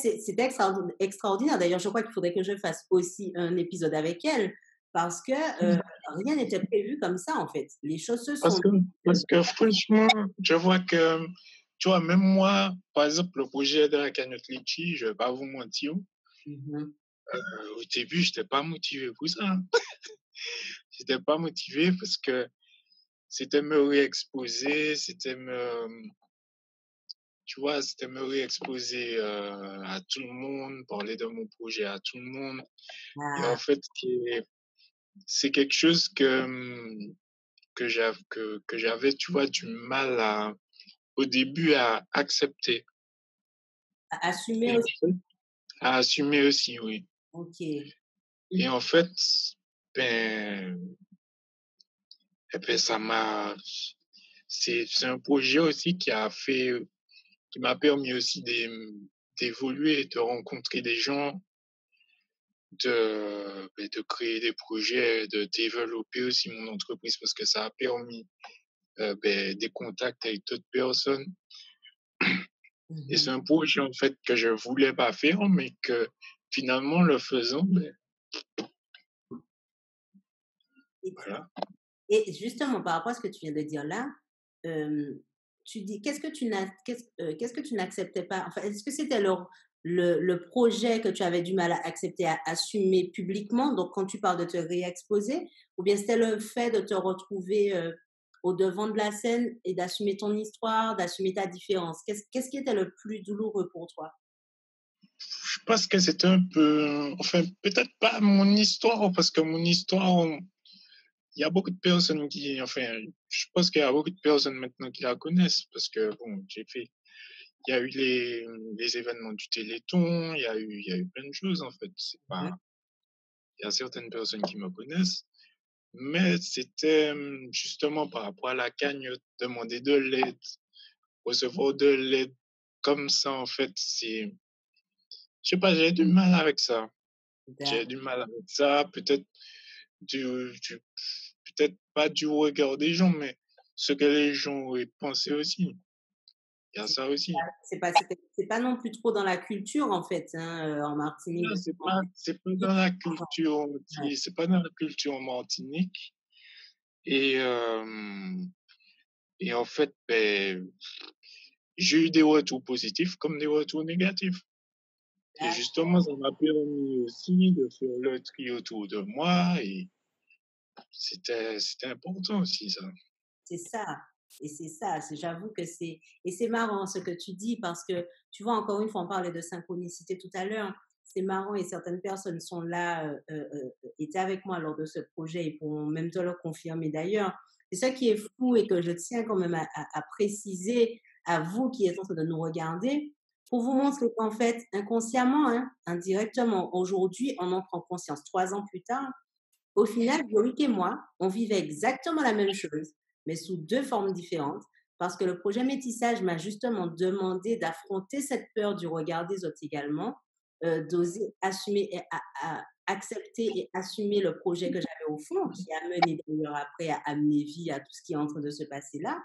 extraordinaire. D'ailleurs, je crois qu'il faudrait que je fasse aussi un épisode avec elle parce que rien n'était prévu comme ça en fait. Les choses se sont. Parce que franchement, je vois tu vois, même moi, par exemple, le projet de la cagnotte litchi, je vais pas vous mentir, Mhm. au début, j'étais pas motivé pour ça, hein. J'étais pas motivé parce que c'était me réexposer, tu vois, c'était me réexposer à tout le monde, parler de mon projet à tout le monde. Et en Ah, fait, c'est quelque chose que j'avais, tu vois, du mal au début à accepter. assumer Et en aussi. fait, à assumer aussi, oui. Ok. Et en fait, ben, eh ben c'est un projet aussi qui m'a permis aussi d'évoluer, de rencontrer des gens, de créer des projets, de développer aussi mon entreprise parce que ça a permis des contacts avec d'autres personnes. Et c'est Mhm. un projet en fait que je voulais pas faire, mais que finalement le faisant, Et, voilà. et justement, par rapport à ce que tu viens de dire là, euh, tu dis, qu'est-ce que tu n'acceptais pas? Enfin, est-ce que c'était le projet que tu avais du mal à accepter, à assumer publiquement, donc quand tu parles de te réexposer, ou bien c'était le fait de te retrouver au devant de la scène et d'assumer ton histoire, d'assumer ta différence? Qu'est-ce qui était le plus douloureux pour toi? Je pense que c'est un peu, enfin peut-être pas mon histoire parce que mon histoire, il y a beaucoup de personnes qui, enfin, je pense qu'il y a beaucoup de personnes maintenant qui la connaissent parce que bon, il y a eu les événements du Téléthon, il y a eu plein de choses en fait. C'est Mhm. pas, il y a certaines personnes qui me connaissent, mais c'était justement par rapport à la cagnotte, demander de l'aide, recevoir de l'aide comme ça en fait, je sais pas, j'ai du mal avec ça. J'ai du mal avec ça, du, peut-être pas du regard des gens, mais ce que les gens auraient pensé aussi. Il y a ça aussi. C'est pas non plus trop dans la culture, en fait, hein, en Martinique, Non, de demander. c'est pas dans la culture, Ouais, c'est pas dans la culture martinique. Et, et en fait, ben, j'ai eu des retours positifs comme des retours négatifs. Et justement, ça m'a permis aussi de faire le tri autour de moi et c'était important aussi, ça. c'est ça. Et c'est ça. J'avoue que c'est. Et c'est marrant ce que tu dis parce que, tu vois, encore une fois, on parlait de synchronicité tout à l'heure. C'est marrant et certaines personnes sont là, étaient avec moi lors de ce projet et pourront même te le confirmer d'ailleurs. C'est ça qui est fou et que je tiens quand même à préciser à vous qui êtes en train de nous regarder pour vous montrer qu'en fait, inconsciemment, hein, indirectement, aujourd'hui, on en prend conscience 3 ans plus tard. Au final, Yorick et moi, on vivait exactement la même chose, mais sous 2 formes différentes, parce que le projet métissage m'a justement demandé d'affronter cette peur du regard des autres également, d'oser assumer et accepter et assumer le projet que j'avais au fond, qui a mené d'ailleurs après à amener vie à tout ce qui est en train de se passer là.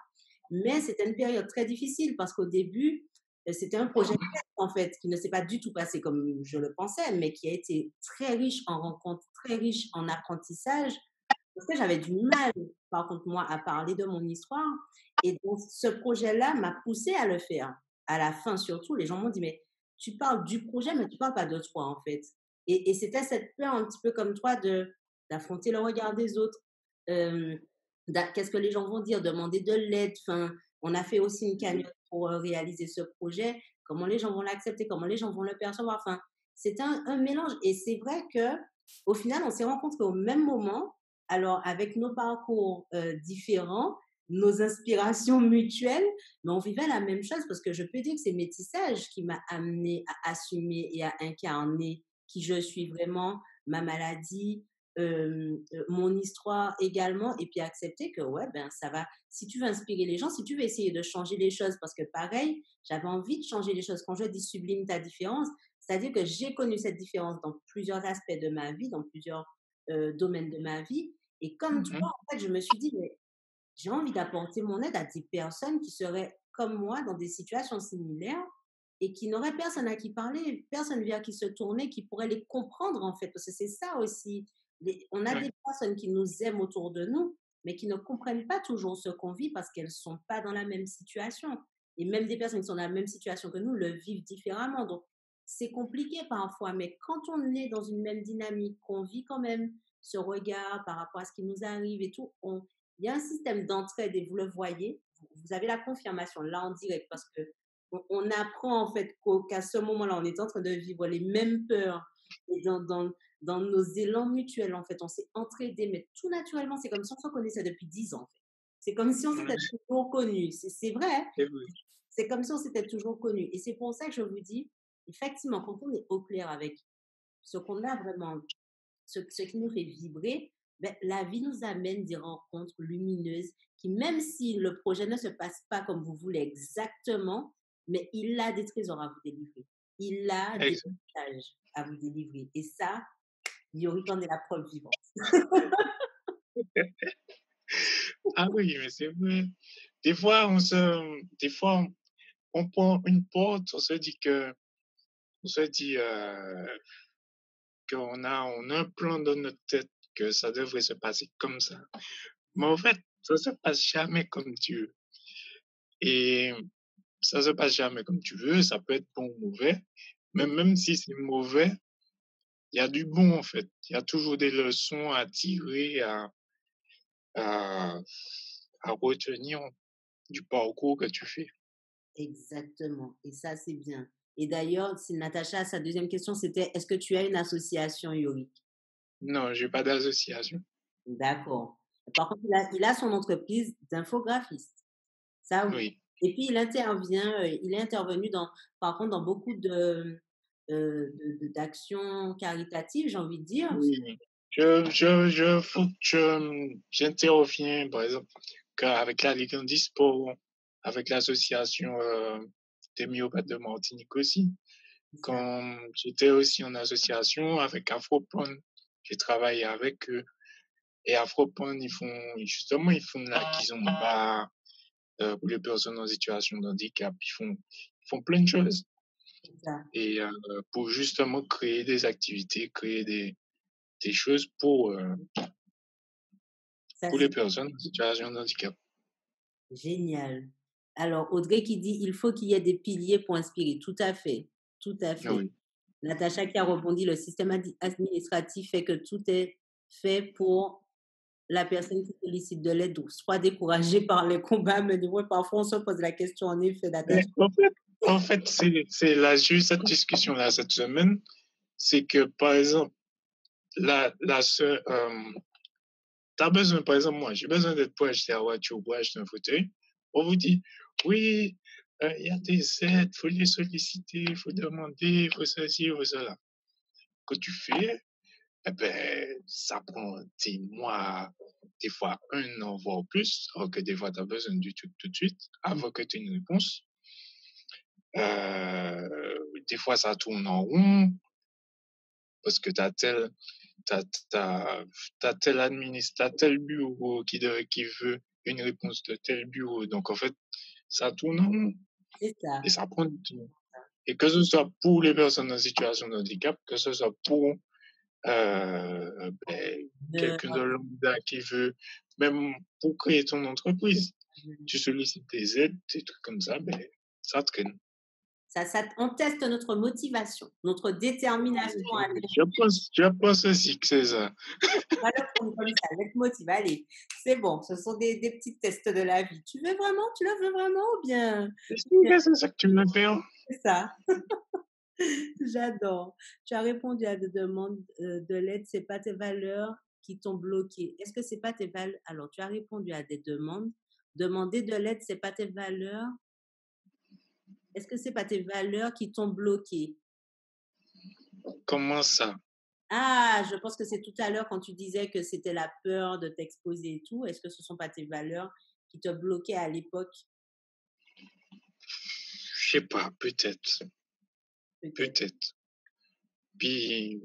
Mais c'était une période très difficile parce qu'au début, c'était un projet en fait, qui ne s'est pas du tout passé comme je le pensais, mais qui a été très riche en rencontres, très riche en apprentissage. Parce que j'avais du mal, par contre, moi, à parler de mon histoire. Et donc, ce projet-là m'a poussé à le faire. À la fin, surtout, les gens m'ont dit, mais tu parles du projet, mais tu parles pas de toi, en fait. Et c'était cette peur un petit peu comme toi d'affronter le regard des autres. Euh, Qu'est-ce que les gens vont dire? Demander de l'aide. Enfin, on a fait aussi une cagnotte pour réaliser ce projet. Comment les gens vont l'accepter? Comment les gens vont le percevoir? Enfin, c'est un mélange. Et c'est vrai que au final, on s'est rencontrés au même moment, alors avec nos parcours différents, nos inspirations mutuelles, mais on vivait la même chose parce que je peux dire que c'est métissage qui m'a amené à assumer et à incarner qui je suis vraiment, ma maladie, mon histoire également, et puis accepter que ouais, ben ça va. Si tu veux inspirer les gens, si tu veux essayer de changer les choses, parce que pareil, j'avais envie de changer les choses. Quand je dis sublime ta différence, c'est-à-dire que j'ai connu cette différence dans plusieurs aspects de ma vie, dans plusieurs domaines de ma vie. Et comme toi, Mhm. en fait, je me suis dit, mais j'ai envie d'apporter mon aide à des personnes qui seraient comme moi dans des situations similaires et qui n'auraient personne à qui parler, personne vers qui se tourner, qui pourrait les comprendre en fait. Parce que c'est ça aussi. On a Ouais. des personnes qui nous aiment autour de nous, mais qui ne comprennent pas toujours ce qu'on vit parce qu'elles ne sont pas dans la même situation. et même des personnes qui sont dans la même situation que nous le vivent différemment. Donc, c'est compliqué parfois, mais quand on est dans une même dynamique, qu'on vit quand même ce regard par rapport à ce qui nous arrive et tout, il y a un système d'entraide et vous le voyez, vous avez la confirmation là en direct parce que on apprend en fait qu'à ce moment-là, on est en train de vivre les mêmes peurs et dans nos élans mutuels, en fait, on s'est entraidés, mais tout naturellement, c'est comme si on se connaissait depuis 10 ans. En fait. C'est comme si on s'était Ouais, toujours connus. C'est vrai, hein. c'est vrai. C'est comme si on s'était toujours connus. Et c'est pour ça que je vous dis, effectivement, quand on est au clair avec ce qu'on a vraiment, ce qui nous fait vibrer, ben, la vie nous amène des rencontres lumineuses qui, même si le projet ne se passe pas comme vous voulez exactement, mais il a des trésors à vous délivrer. Il a des Exact. messages à vous délivrer. Et ça, Yorick en est la preuve vivante. Ah oui, mais c'est vrai. Des fois, on prend une porte, on se dit on a un plan dans notre tête que ça devrait se passer comme ça. Mais en fait, ça se passe jamais comme tu veux. Et ça se passe jamais comme tu veux. Ça peut être bon ou mauvais. Mais même si c'est mauvais, il y a du bon en fait. Il y a toujours des leçons à tirer, à, à retenir du parcours que tu fais. Exactement. Et ça, c'est bien. Et d'ailleurs, si Natacha, sa deuxième question, c'était est-ce que tu as une association, Yorick? Non, j'ai pas d'association. D'accord. Par contre, il a son entreprise d'infographiste. Ça, oui. Oui. Et puis, il intervient, il est intervenu par contre, dans beaucoup d'actions caritatives, j'ai envie de dire. Oui. J'interviens, par exemple, avec la Ligue handisport, avec l'association des myopathes de Martinique aussi. C'est ça. Quand j'étais aussi en association avec Afropon, j'ai travaillé avec eux. Et Afropon, ils font l'acquisition de bas pour les personnes en situation de handicap. Ils font plein de choses. C'est ça. Et pour justement créer des activités, créer des choses Ça, pour les c'est personnes en situation de handicap. génial. Alors, Audrey qui dit il faut qu'il y ait des piliers pour inspirer. Tout à fait. Tout à fait. Oui. Natacha qui a rebondi le système administratif fait que tout est fait pour la personne qui sollicite de l'aide ou soit découragée par les combats menés. Ouais, parfois, on se pose la question, en effet, Mais Natacha. en fait j'ai eu cette discussion-là cette semaine. C'est que, par exemple, la sœur, t'as besoin, par exemple, moi, j'ai besoin d'être pour acheter la voiture, pour acheter un fauteuil. On vous dit, oui, il y a des aides, il faut les solliciter, il faut demander, il faut ceci, il faut cela. Que tu fais, eh ben, ça prend des mois, des fois 1 an, voire plus, alors que des fois, tu as besoin du truc tout de suite, avant que tu aies une réponse. Des fois, ça tourne en rond, parce que tu as t'as tel bureau qui veut une réponse de tel bureau. Donc, en fait, ça tourne en rond C'est ça. et ça prend du temps. Et que ce soit pour les personnes en situation de handicap, que ce soit pour De- quelqu'un de lambda qui veut, même pour créer ton entreprise, tu sollicites des aides, des trucs comme ça, ça traîne. on teste notre motivation, notre détermination à aller. Je pense aussi que c'est ça. On va le prendre comme ça, let's motive. Allez, c'est bon, ce sont des petits tests de la vie. Tu veux vraiment? Tu le veux vraiment ou bien? C'est ça que tu veux faire. C'est ça. J'adore. Tu as répondu à des demandes de l'aide, c'est pas tes valeurs qui t'ont bloqué. Est-ce que c'est pas tes valeurs? Alors, tu as répondu à des demandes. Demander de l'aide, c'est pas tes valeurs. Est-ce que c'est pas tes valeurs qui t'ont bloqué? Comment ça? Ah, je pense que c'est tout à l'heure quand tu disais que c'était la peur de t'exposer et tout. Est-ce que ce sont pas tes valeurs qui te bloquaient à l'époque? Je sais pas, peut-être. Peut-être. Peut-être. Puis,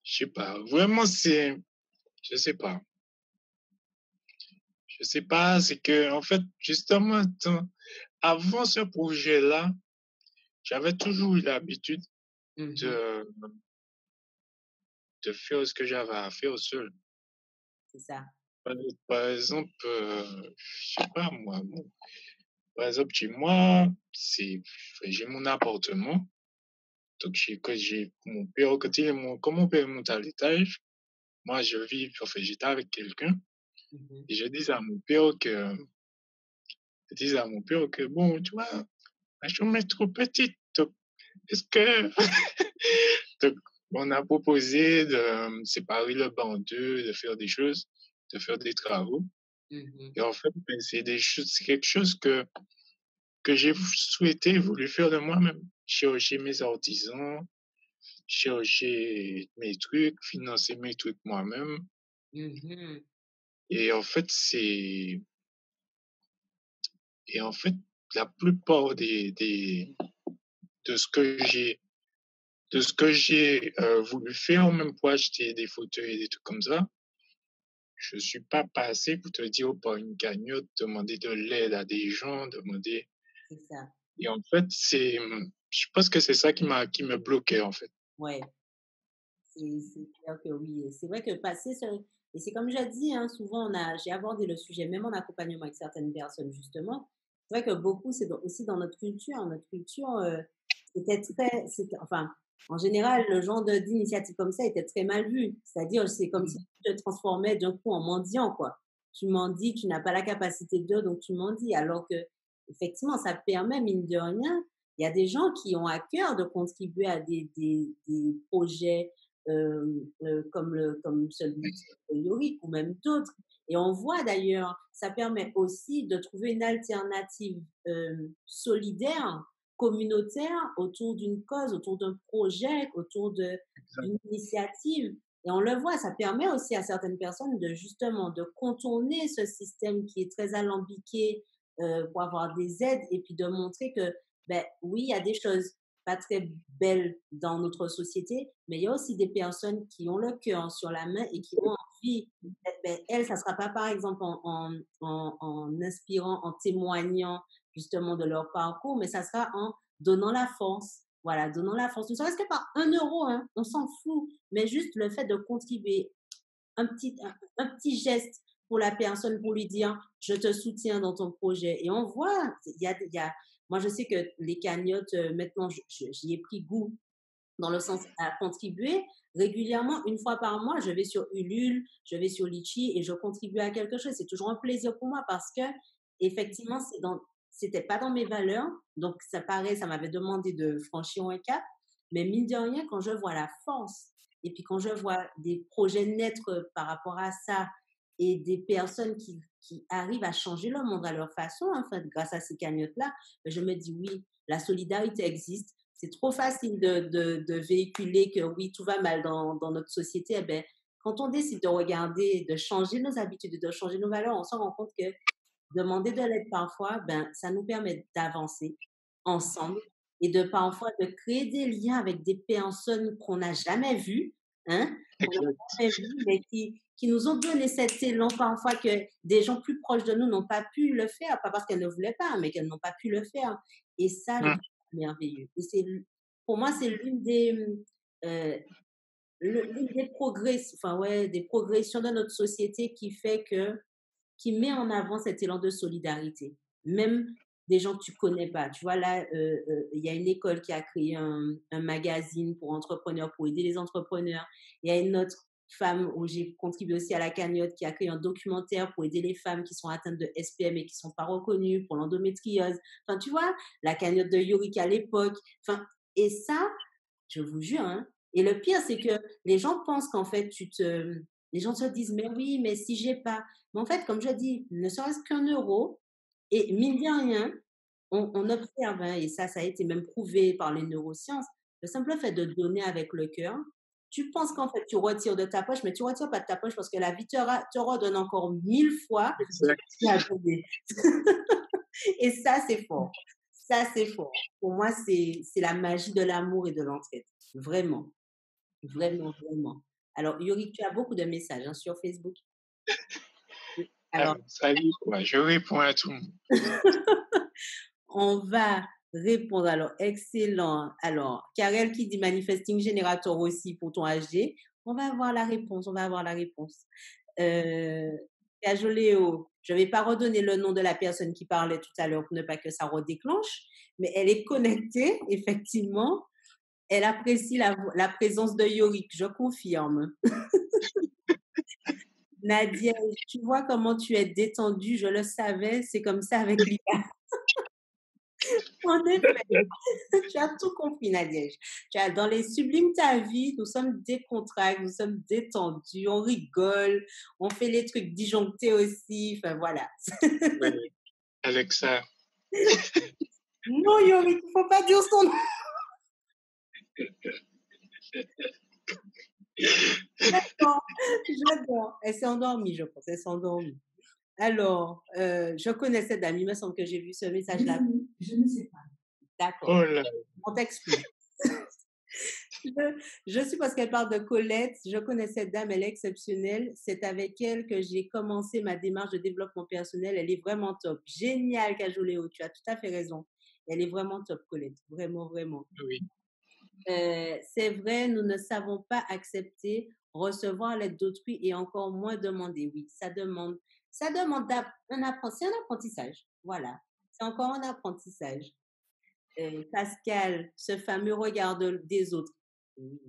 je sais pas. Vraiment, je sais pas. Je sais pas, c'est que, en fait, justement, avant ce projet-là, j'avais toujours eu l'habitude Mhm, de, de faire ce que j'avais à faire seul. c'est ça. Par, par exemple, je sais pas moi, Par exemple, chez moi, j'ai mon appartement. Donc, j'ai mon père, quand mon père monte à l'étage, moi, j'étais avec quelqu'un Mhm. et je disais à mon père que bon, tu vois, la chambre est trop petite. Donc, est-ce que, donc, on a proposé de séparer le banc en deux, de faire des choses, de faire des travaux. Mhm. Et en fait, c'est quelque chose que j'ai voulu faire de moi-même. Chercher mes artisans, chercher mes trucs, financer mes trucs moi-même. Mhm. Et en fait, c'est, et en fait, la plupart de ce que j'ai voulu faire, même pour acheter des fauteuils et des trucs comme ça, je suis pas passé pour te dire par une cagnotte, demander de l'aide à des gens, demander. C'est ça. Et en fait, je pense que c'est ça qui me bloquait, en fait. Ouais. C'est clair que oui. Et c'est vrai que passer ce et c'est comme j'ai dit, hein, souvent j'ai abordé le sujet même en accompagnement avec certaines personnes justement. C'est vrai que beaucoup, c'est aussi dans notre culture. Notre culture, c'était enfin, en général, le genre d'initiative comme ça était très mal vu. C'est-à-dire, c'est comme si tu te transformais d'un coup en mendiant, quoi. Tu mendies, tu n'as pas la capacité de, donc tu mendies. Alors que, effectivement, ça permet, mine de rien, il y a des gens qui ont à cœur de contribuer à des projets comme celui de Yorick ou même d'autres. Et on voit d'ailleurs, ça permet aussi de trouver une alternative solidaire, communautaire, autour d'une cause, autour d'un projet, d'une initiative. Et on le voit, ça permet aussi à certaines personnes de justement de contourner ce système qui est très alambiqué pour avoir des aides et puis de montrer que, ben oui, il y a des choses pas très belles dans notre société, mais il y a aussi des personnes qui ont le cœur sur la main et qui ont envie. Ben, elles, ça ne sera pas par exemple en inspirant, en témoignant justement de leur parcours, mais ça sera en donnant la force. Voilà, donnant la force. Ne serait-ce que par 1 euro, hein, on s'en fout, mais juste le fait de contribuer un petit geste pour la personne pour lui dire je te soutiens dans ton projet. Et on voit, moi je sais que les cagnottes, maintenant j'y ai pris goût dans le sens à contribuer. Régulièrement, une fois par mois, je vais sur Ulule, je vais sur Litchi et je contribue à quelque chose. C'est toujours un plaisir pour moi parce que, effectivement, c'était pas dans mes valeurs. Donc, ça m'avait demandé de franchir un cap. Mais mine de rien, quand je vois la force et puis quand je vois des projets naître par rapport à ça et des personnes qui arrivent à changer le monde à leur façon, en fait, grâce à ces cagnottes-là, je me dis oui, la solidarité existe. C'est trop facile de véhiculer que oui, tout va mal dans notre société. Eh ben, quand on décide de regarder, de changer nos habitudes, de changer nos valeurs, on se rend compte que demander de l'aide parfois, ben, ça nous permet d'avancer ensemble et de parfois de créer des liens avec des personnes qu'on n'a jamais vues, hein, qu'on n'a Exact. jamais vues, mais qui nous ont donné cet élan parfois que des gens plus proches de nous n'ont pas pu le faire, pas parce qu'elles ne voulaient pas, mais qu'elles n'ont pas pu le faire. Et ça, je trouve Mm. ça merveilleux. Et pour moi, c'est euh, l'une des enfin ouais, des progressions de notre société qui met en avant cet élan de solidarité. Même des gens que tu connais pas. Tu vois, là, il y a une école qui a créé un magazine pour entrepreneurs, pour aider les entrepreneurs. Il y a une autre femme où j'ai contribué aussi à la cagnotte qui a créé un documentaire pour aider les femmes qui sont atteintes de SPM et qui sont pas reconnues pour l'endométriose. Enfin, tu vois, la cagnotte de Yorick à l'époque. Enfin, et ça, je vous jure, hein. Et le pire, c'est que les gens pensent qu'en fait, les gens se disent, mais oui, mais si j'ai pas. Mais en fait, comme je dis, ne serait-ce qu'1 euro, et mine de rien, on observe, hein, et ça a été même prouvé par les neurosciences, le simple fait de donner avec le cœur, tu penses qu'en fait, tu retires de ta poche, mais tu retires pas de ta poche parce que la vie te redonne encore 1000 fois ce que Exact. tu as donné. Et ça, c'est fort. Ça, c'est fort. Pour moi, c'est la magie de l'amour et de l'entraide. Vraiment, vraiment, vraiment. Alors, Yuri, tu as beaucoup de messages hein, sur Facebook. Alors, Ça y est, quoi. Je réponds à tout le monde. on va répondre. Alors, excellent. Alors, Karel qui dit Manifesting Generator aussi pour ton HG. On va avoir la réponse. On va avoir la réponse. Euh, Cajoléo, je ne vais pas redonner le nom de la personne qui parlait tout à l'heure pour ne pas que ça redéclenche, mais elle est connectée, effectivement. Elle apprécie la présence de Yorick, je confirme. Nadia, tu vois comment tu es détendue, je le savais, c'est comme ça avec Lila. En effet, tu as tout compris, Nadia. Dans les sublimes ta vie, nous sommes décontractés, nous sommes détendus, on rigole, on fait les trucs disjonctés aussi, enfin voilà. Oui, Alexa. Non, Yorick, il ne faut pas dire son nom. J'adore. Elle s'est endormie, je pense. Elle s'est endormie. Alors, je connais cette dame. Il me semble que j'ai vu ce message-là. Je ne sais pas. D'accord. Oh là. On t'excuse. Je suppose qu'elle parle de Colette. Je connais cette dame. Elle est exceptionnelle. C'est avec elle que j'ai commencé ma démarche de développement personnel. Elle est vraiment top. Génial, Cajoléo. Tu as tout à fait raison. Elle est vraiment top, Colette. Vraiment, vraiment. Oui. C'est vrai, nous ne savons pas accepter, recevoir l'aide d'autrui et encore moins demander. Oui, ça demande c'est un apprentissage. Voilà, c'est encore un apprentissage. Pascal, ce fameux regard des autres. Oui.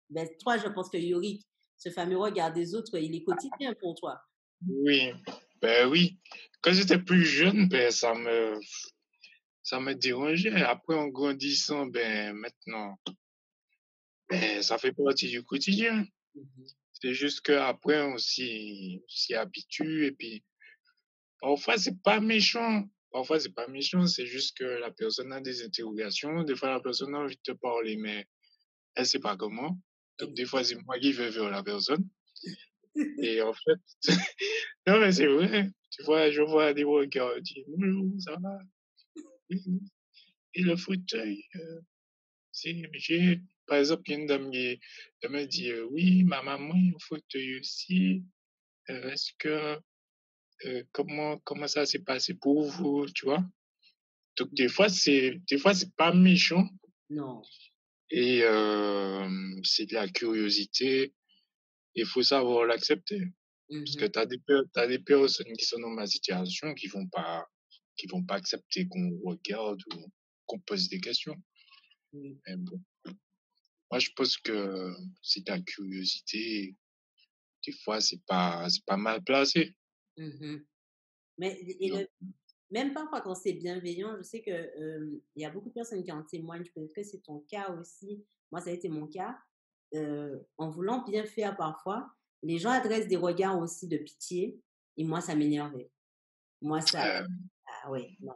Ben, toi, je pense que Yorick, ce fameux regard des autres, il est quotidien pour toi. Oui, ben oui. Quand j'étais plus jeune, ben ça me dérangeait. Après, en grandissant, ben maintenant, ben ça fait partie du quotidien. C'est juste qu'après, on s'y habitue et puis parfois, c'est pas méchant. Parfois, c'est pas méchant, c'est juste que la personne a des interrogations. Des fois, la personne a envie de te parler, mais elle sait pas comment. Donc, des fois, c'est moi qui vais vers la personne. Et en fait, non, mais c'est vrai. Tu vois, je vois des regards, je dis bonjour, ça va? Et le fauteuil, par exemple, il y a une dame qui elle me dit, oui, ma maman a un fauteuil aussi. Est-ce que, comment ça s'est passé pour vous, tu vois? Donc, des fois, c'est pas méchant Non. et c'est de la curiosité. Il faut savoir l'accepter. Parce que t'as des personnes qui sont dans ma situation qui vont pas accepter qu'on regarde ou qu'on pose des questions. Oui. Mais bon, moi, je pense que c'est ta curiosité. Des fois, c'est pas mal placé. Mais Donc, même parfois quand c'est bienveillant, je sais que il y a beaucoup de personnes qui en témoignent. Peut-être que c'est ton cas aussi. Moi, ça a été mon cas. En voulant bien faire parfois, les gens adressent des regards aussi de pitié. Et moi, ça m'énervait. Moi, ça, euh, ah ouais, non.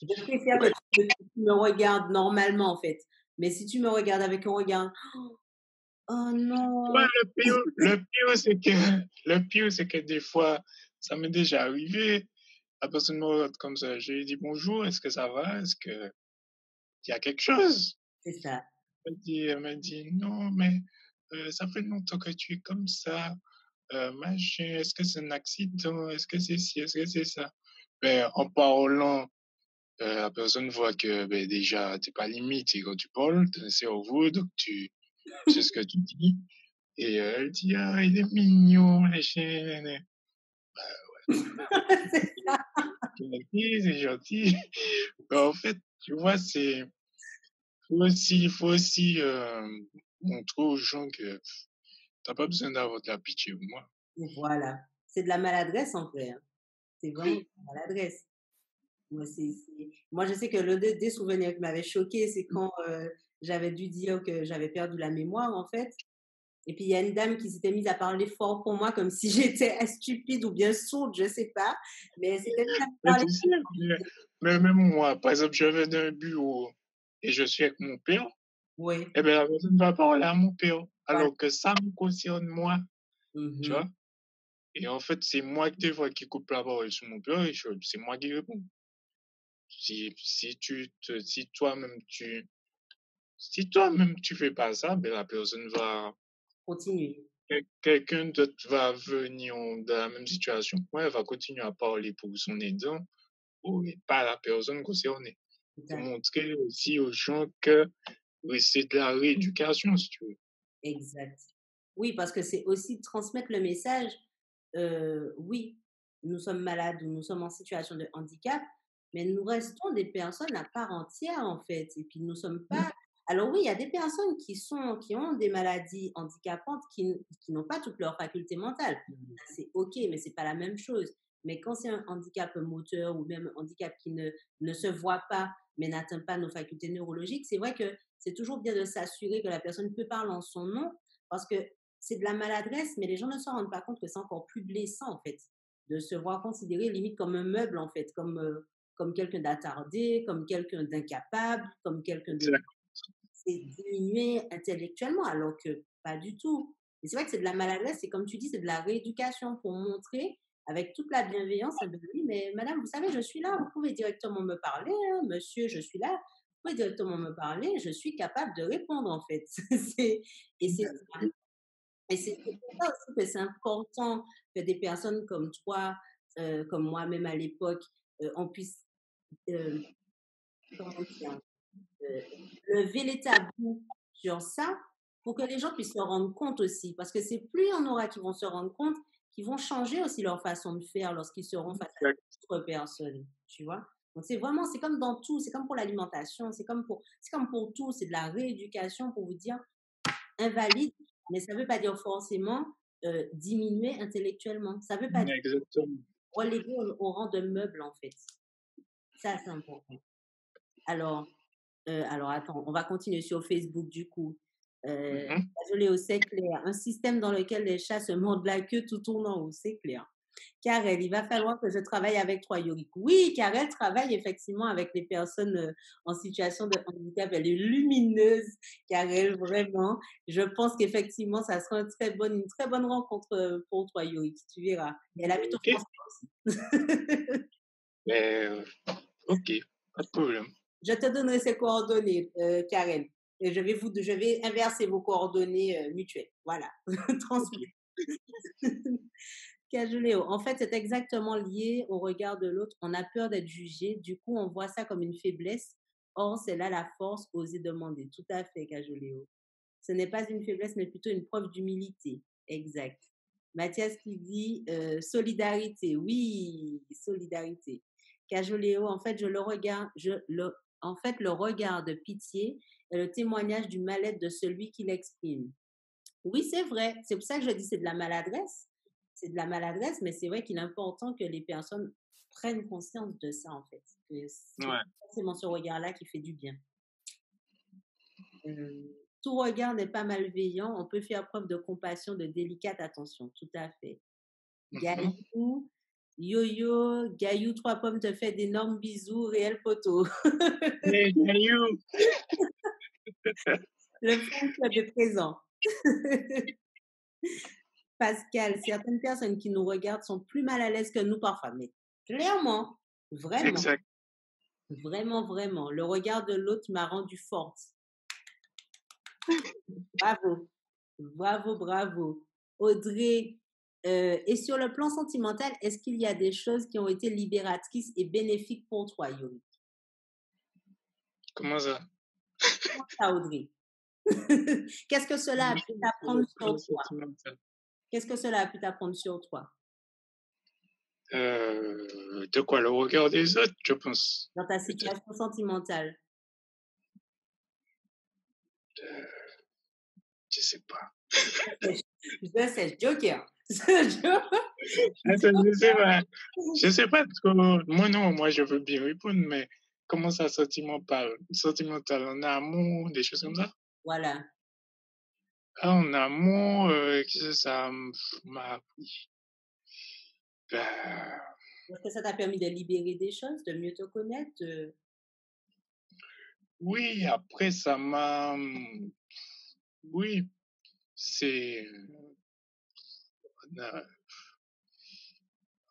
Je préfère que ouais. tu me regardes normalement, en fait. Mais si tu me regardes avec un regard, oh Ouais, non, le pire, c'est que des fois, ça m'est déjà arrivé. La personne me regarde comme ça. Je lui dis bonjour, est-ce que ça va? Est-ce que il y a quelque chose? c'est ça. Elle m'a dit non, mais ça fait longtemps que tu es comme ça. Machin, est-ce que c'est un accident? Est-ce que c'est ci? Est-ce que c'est ça? Ben, en parlant, la personne voit que ben, déjà, t'es pas limité quand tu parles, t'as un cerveau, donc tu sais ce que tu dis. Et elle dit, ah, il est mignon, machin, nan. C'est ça. C'est gentil. Ben, en fait, tu vois, faut aussi montrer aux gens que t'as pas besoin d'avoir de la pitié pour moi. Voilà. C'est de la maladresse, en fait, hein. C'est vraiment de la maladresse. Moi, je sais que l'un des souvenirs qui m'avait choqué, c'est quand j'avais dû dire que j'avais perdu la mémoire, en fait. Et puis, il y a une dame qui s'était mise à parler fort pour moi, comme si j'étais stupide ou bien sourde, je sais pas. Mais elle s'était mise à Mais parler. tu sais, mais même moi, par exemple, je vais d'un bureau et je suis avec mon père, Oui, eh bien, la personne va parler à mon père, voilà. alors que ça me concerne moi, tu Mhm. vois. Et en fait, c'est moi des fois qui coupe la parole sur mon père et c'est moi qui réponds. Si toi-même tu fais pas ça, ben la personne Continue. quelqu'un d'autre va venir dans la même situation. Ouais, elle va continuer à parler pour son aidant ou pas la personne concernée. Tout Pour à fait. montrer aussi aux gens que oui, c'est de la rééducation, si tu veux. Exact. Oui, parce que c'est aussi transmettre le message. Oui, nous sommes malades ou nous sommes en situation de handicap, mais nous restons des personnes à part entière, en fait. Et puis, nous ne sommes pas. Alors, oui, il y a des personnes qui ont des maladies handicapantes qui n'ont pas toutes leurs facultés mentales. C'est OK, mais ce n'est pas la même chose. Mais quand c'est un handicap moteur ou même un handicap qui ne se voit pas, mais n'atteint pas nos facultés neurologiques, c'est vrai que c'est toujours bien de s'assurer que la personne peut parler en son nom parce que c'est de la maladresse, mais les gens ne se rendent pas compte que c'est encore plus blessant, en fait, de se voir considéré limite comme un meuble, en fait, comme quelqu'un d'attardé, comme quelqu'un d'incapable, comme quelqu'un de Exact. c'est diminué intellectuellement, alors que pas du tout. Et c'est vrai que c'est de la maladresse, c'est comme tu dis, c'est de la rééducation pour montrer avec toute la bienveillance, eh ben oui, mais madame, vous savez, je suis là, vous pouvez directement me parler, hein, monsieur, je suis là, vous pouvez directement me parler, je suis capable de répondre, en fait. Et c'est ça. Et c'est pour ça aussi que c'est important que des personnes comme toi, comme moi-même à l'époque, on puisse, euh, comment dire, euh, lever les tabous sur ça pour que les gens puissent se rendre compte aussi. Parce que c'est plus il y en aura qui vont se rendre compte, qui vont changer aussi leur façon de faire lorsqu'ils seront face à Exact. d'autres personnes, tu vois. Donc c'est vraiment, c'est comme dans tout, c'est comme pour l'alimentation, c'est comme pour tout, c'est de la rééducation pour vous dire invalide, mais ça ne veut pas dire forcément diminuer intellectuellement. Ça ne veut pas dire Exactement. reléguer au rang de meuble, en fait. Ça, c'est important. Alors, attends, on va continuer sur Facebook du coup. Mhm. Désolé, c'est clair. Un système dans lequel les chats se mordent la queue tout tournant haut, c'est clair. Karel, il va falloir que je travaille avec toi, Yorick. Oui, Karel travaille effectivement avec les personnes en situation de handicap. Elle est lumineuse, Karel, vraiment. Je pense qu'effectivement, ça sera une très bonne rencontre pour toi, Yorick. Tu verras. Et elle habite au Ok. France aussi. Ben, ok, pas de problème. Je te donnerai ses coordonnées, Karen. Et je vais inverser vos coordonnées mutuelles. Voilà. Ok. Transmettre. Cajoléo. En fait, c'est exactement lié au regard de l'autre. On a peur d'être jugé. Du coup, on voit ça comme une faiblesse. Or, c'est là la force, oser demander. Tout à fait, Cajoléo. Ce n'est pas une faiblesse, mais plutôt une preuve d'humilité. Exact. Mathias qui dit solidarité. Oui, solidarité. Cajoléo, en fait, en fait, le regard de pitié est le témoignage du mal-être de celui qui l'exprime. Oui, c'est vrai. C'est pour ça que je dis c'est de la maladresse. C'est de la maladresse, mais c'est vrai qu'il est important que les personnes prennent conscience de ça, en fait. Que c'est Ouais. forcément ce regard-là qui fait du bien. Tout regard n'est pas malveillant. On peut faire preuve de compassion, de délicate attention. Tout à fait. Mhm. Gaïou, yo-yo, Gaïou, 3 pommes te fait d'énormes bisous, réel poteau. Hey, you. Le fan club est présent. Pascal, certaines personnes qui nous regardent sont plus mal à l'aise que nous parfois, mais clairement, vraiment, Exact. vraiment, vraiment, le regard de l'autre m'a rendu forte. Bravo, bravo, bravo. Audrey, et sur le plan sentimental, est-ce qu'il y a des choses qui ont été libératrices et bénéfiques pour toi, Yuri? Comment ça? Comment ça, Audrey? Qu'est-ce que cela a pu t'apprendre sur toi? Qu'est-ce que cela a pu t'apprendre sur toi? De quoi? Le regard des autres, je pense. Dans ta Peut-être. situation sentimentale? Je sais pas. Je sais, Joker. Attends, je sais pas. Je sais pas trop. Moi, non, moi, je veux bien répondre, mais comment ça, sentimental en amour, des choses comme ça? Voilà. Ah, en amour, qu'est-ce que ça m'a appris? Ben, Est-ce que ça t'a permis de libérer des choses, de mieux te connaître? oui, après, ça m'a. Oui, c'est.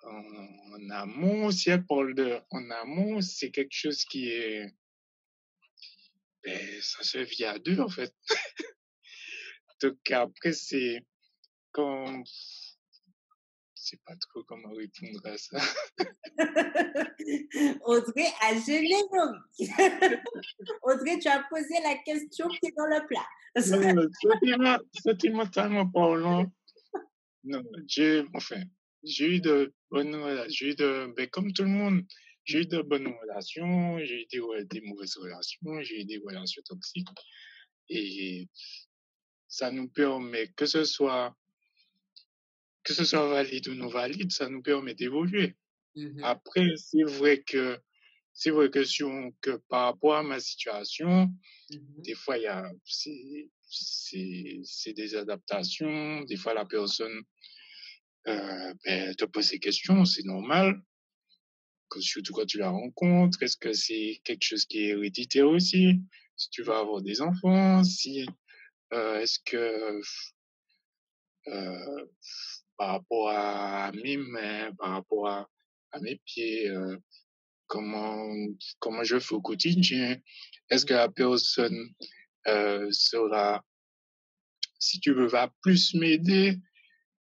En amour, si elle parle de en amour, c'est quelque chose qui est. Ben, ça se vit à deux, en fait. Donc, après, c'est comme. Je sais pas trop comment répondre à ça. Audrey a gêné Yorick. Audrey, tu as posé la question qui est dans le plat. Sentimentalement parlant, non, j'ai eu bonnes relations. Ben, comme tout le monde, j'ai eu de bonnes relations, j'ai eu des mauvaises relations, j'ai eu des relations toxiques. Et ça nous permet, que ce soit valide ou non valide, ça nous permet d'évoluer. Après, c'est vrai que par rapport à ma situation, des fois, c'est des adaptations. Des fois, la personne ben, te pose des questions, c'est normal. Surtout quand tu la rencontres, est-ce que c'est quelque chose qui est héréditaire aussi? Si tu vas avoir des enfants, est-ce que euh, par rapport à mes mains, par rapport à mes pieds, comment je fais au quotidien? Est-ce que la personne sera, si tu veux, va plus m'aider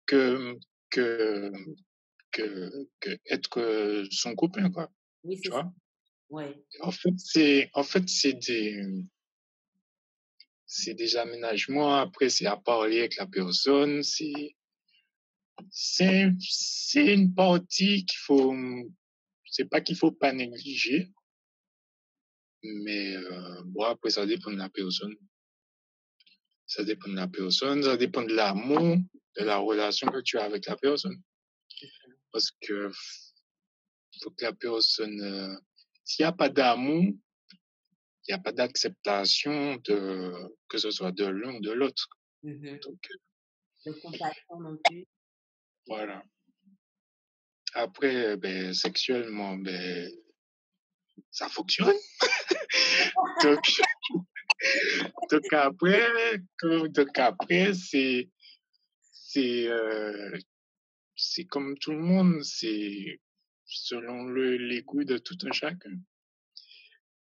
que que que être son copain, quoi. Oui, Tu c'est ça. vois? Ouais. C'est des aménagements. Après, c'est à parler avec la personne. C'est une partie c'est pas qu'il faut pas négliger, mais bon, après, ça dépend de la personne. Ça dépend de la personne, ça dépend de l'amour, de la relation que tu as avec la personne. Parce que faut que la personne, s'il n'y a pas d'amour, il n'y a pas d'acceptation que ce soit de l'un ou de l'autre. Donc, De compassion non plus. voilà. Après, ben, sexuellement, ben, ça fonctionne. donc, donc après, c'est comme tout le monde, c'est selon les goûts de tout un chacun.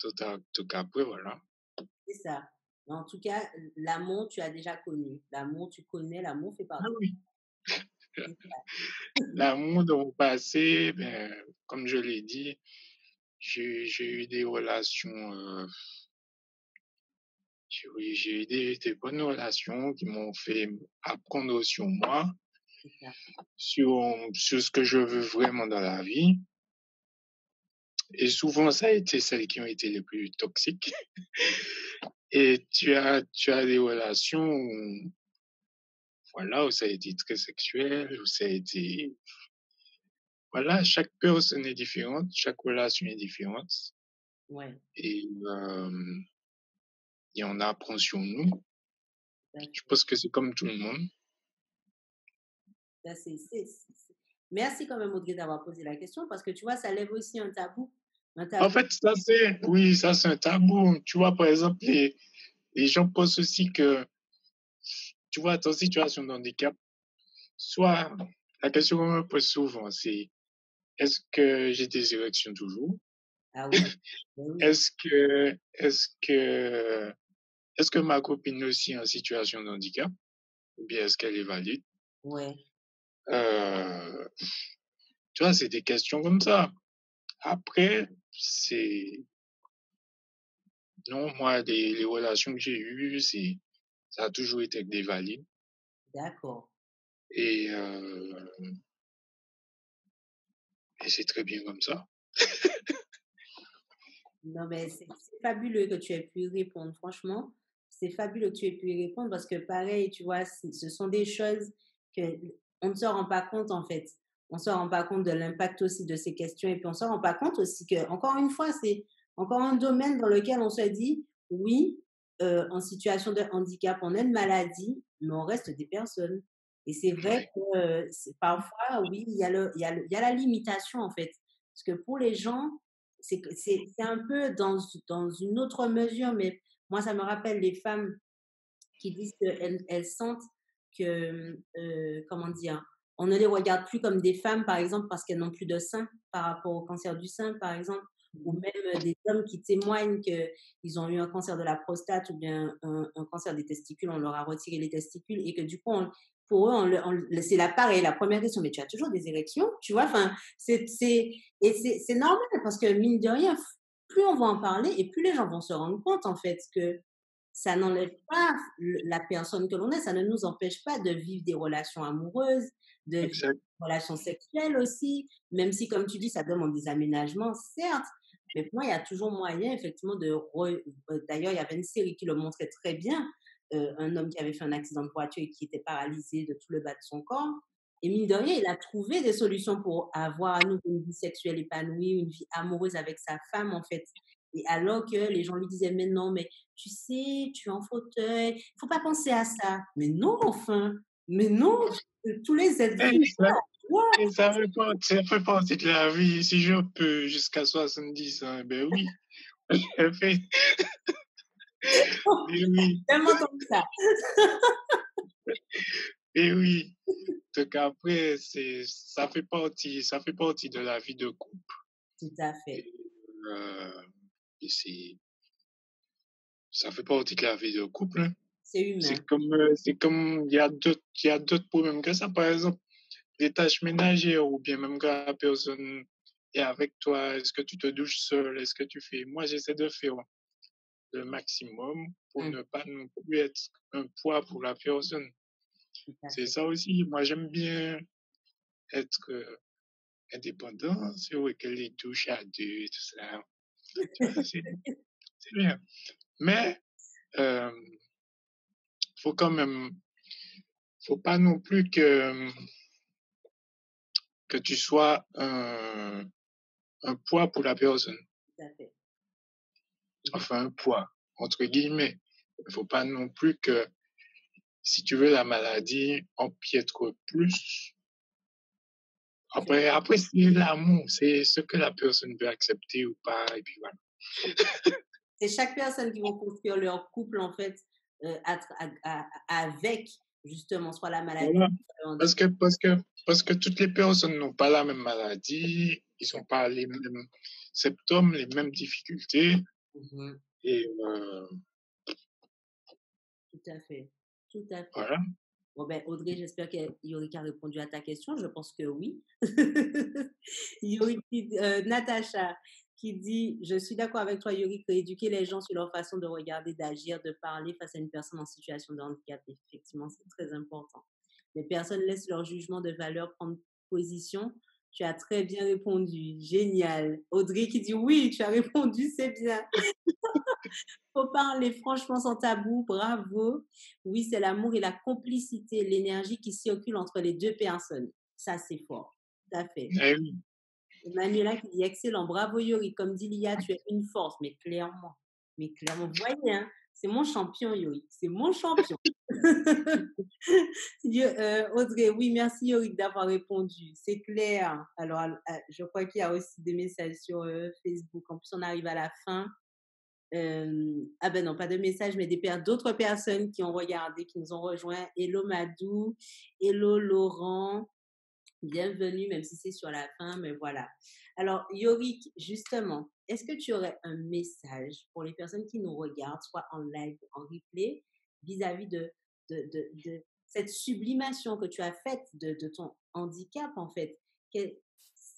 Donc après, voilà. C'est ça. Mais en tout cas, l'amour, tu as déjà connu. L'amour, tu connais, l'amour fait Ah partie. oui. C'est ça. L'amour dans le passé, ben, comme je l'ai dit, j'ai eu des relations, j'ai eu des bonnes relations qui m'ont fait apprendre sur moi, C'est ça. sur ce que je veux vraiment dans la vie. Et souvent, ça a été celles qui ont été les plus toxiques. Et tu as des relations où, voilà, où ça a été très sexuel, où ça a été, voilà, chaque personne est différente, chaque relation est différente. Ouais. Et on apprend sur nous. Je pense que c'est comme tout le monde. Ça, Merci quand même, Audrey, d'avoir posé la question parce que tu vois, ça lève aussi un tabou. Un En tabou. fait, ça c'est un tabou. Tu vois, par exemple, les gens pensent aussi que, tu vois, dans situation de handicap, soit, la question qu'on me pose souvent, c'est est-ce que j'ai des érections toujours? Ah oui. Ben oui. Est-ce que ma copine aussi est en situation de handicap? Ou bien est-ce qu'elle est valide? Ouais. Tu vois, c'est des questions comme ça. Après, non, moi, les relations que j'ai eues, ça a toujours été avec des valides. D'accord. Et c'est très bien comme ça. Non, mais c'est fabuleux que tu aies pu y répondre, franchement. C'est fabuleux que tu aies pu y répondre parce que pareil, tu vois, ce sont des choses que on ne se rend pas compte en fait. On ne se rend pas compte de l'impact aussi de ces questions et puis on ne se rend pas compte aussi que, encore une fois, c'est encore un domaine dans lequel on se dit, oui, en situation de handicap, on a une maladie, mais on reste des personnes. Et c'est vrai Ouais. que parfois, oui, il y a la limitation en fait. Parce que pour les gens, c'est un peu dans une autre mesure, mais moi, ça me rappelle les femmes qui disent qu'elles sentent que, comment dire, on ne les regarde plus comme des femmes, par exemple, parce qu'elles n'ont plus de sein par rapport au cancer du sein, par exemple, ou même des hommes qui témoignent qu'ils ont eu un cancer de la prostate ou bien un cancer des testicules, on leur a retiré les testicules et que du coup, pour eux, c'est la pareil, la première question, mais tu as toujours des érections, tu vois, enfin, c'est normal parce que mine de rien, plus on va en parler et plus les gens vont se rendre compte en fait que ça n'enlève pas la personne que l'on est, ça ne nous empêche pas de vivre des relations amoureuses, de vivre exact. des relations sexuelles aussi, même si, comme tu dis, ça demande des aménagements, certes, mais pour moi, il y a toujours moyen, effectivement, d'ailleurs, il y avait une série qui le montrait très bien, un homme qui avait fait un accident de voiture et qui était paralysé de tout le bas de son corps. Et mine de rien, il a trouvé des solutions pour avoir à nouveau une vie sexuelle épanouie, une vie amoureuse avec sa femme, en fait. Et alors que les gens lui disaient, mais non, mais tu sais, tu es en fauteuil, il faut pas penser à ça. Mais non, enfin, mais non, tous les êtres vivants, Exact. ouais, Et ça fait partie de la vie. Si je peux jusqu'à 70 ans, ben oui, je fais, et oui, tellement comme ça. et oui. Donc après, ça fait partie de la vie de couple. Tout à Et, fait. euh, et ça fait partie de la vie de couple, hein. C'est humain. C'est comme, il y a d'autres problèmes que ça. Par exemple, les tâches ménagères ou bien même quand la personne est avec toi, est-ce que tu te douches seul, est-ce que tu fais, moi j'essaie de faire le maximum pour Mmh, ne pas non plus être un poids pour la personne. tout à C'est fait. ça aussi. Moi j'aime bien être indépendant, c'est vrai que les douches à deux, tout ça, tu vois, c'est bien. Mais, euh, faut quand même, faut pas non plus que tu sois un poids pour la personne. Tout à fait. Enfin, un poids, entre guillemets. Il faut pas non plus que, si tu veux, la maladie empiètre plus. Après, c'est l'amour, c'est ce que la personne veut accepter ou pas, et puis voilà. C'est chaque personne qui va construire leur couple, en fait, avec, justement, soit la maladie, Voilà. soit le Parce handicap. que, parce que, parce que toutes les personnes n'ont pas la même maladie, ils n'ont pas les mêmes symptômes, les mêmes difficultés, Mhm, et tout à fait. Tout à fait. voilà. Bon, ben, Audrey, j'espère que Yorick a répondu à ta question. Je pense que oui. Yorick, Natacha, qui dit, je suis d'accord avec toi, Yorick, que éduquer les gens sur leur façon de regarder, d'agir, de parler face à une personne en situation de handicap, effectivement, c'est très important. Les personnes laissent leur jugement de valeur prendre position. Tu as très bien répondu. Génial. Audrey qui dit oui, tu as répondu, c'est bien. Faut parler franchement sans tabou, bravo. Oui, c'est l'amour et la complicité, l'énergie qui circule entre les deux personnes. Ça, c'est fort. Tout à fait. Eh oui. Manuela qui dit excellent, bravo Yori. Comme dit Lia, tu es une force, mais clairement. Mais clairement, vous voyez, hein, c'est mon champion, Yori. C'est mon champion. Audrey, oui, merci Yorick d'avoir répondu. C'est clair. Alors, je crois qu'il y a aussi des messages sur Facebook. En plus, on arrive à la fin. Ah ben non, pas de messages, mais d'autres personnes qui ont regardé, qui nous ont rejoints. Hello Madou, hello Laurent, bienvenue, même si c'est sur la fin, mais voilà. Alors, Yorick, justement, est-ce que tu aurais un message pour les personnes qui nous regardent, soit en live ou en replay, vis-à-vis de cette sublimation que tu as faite de ton handicap, en fait?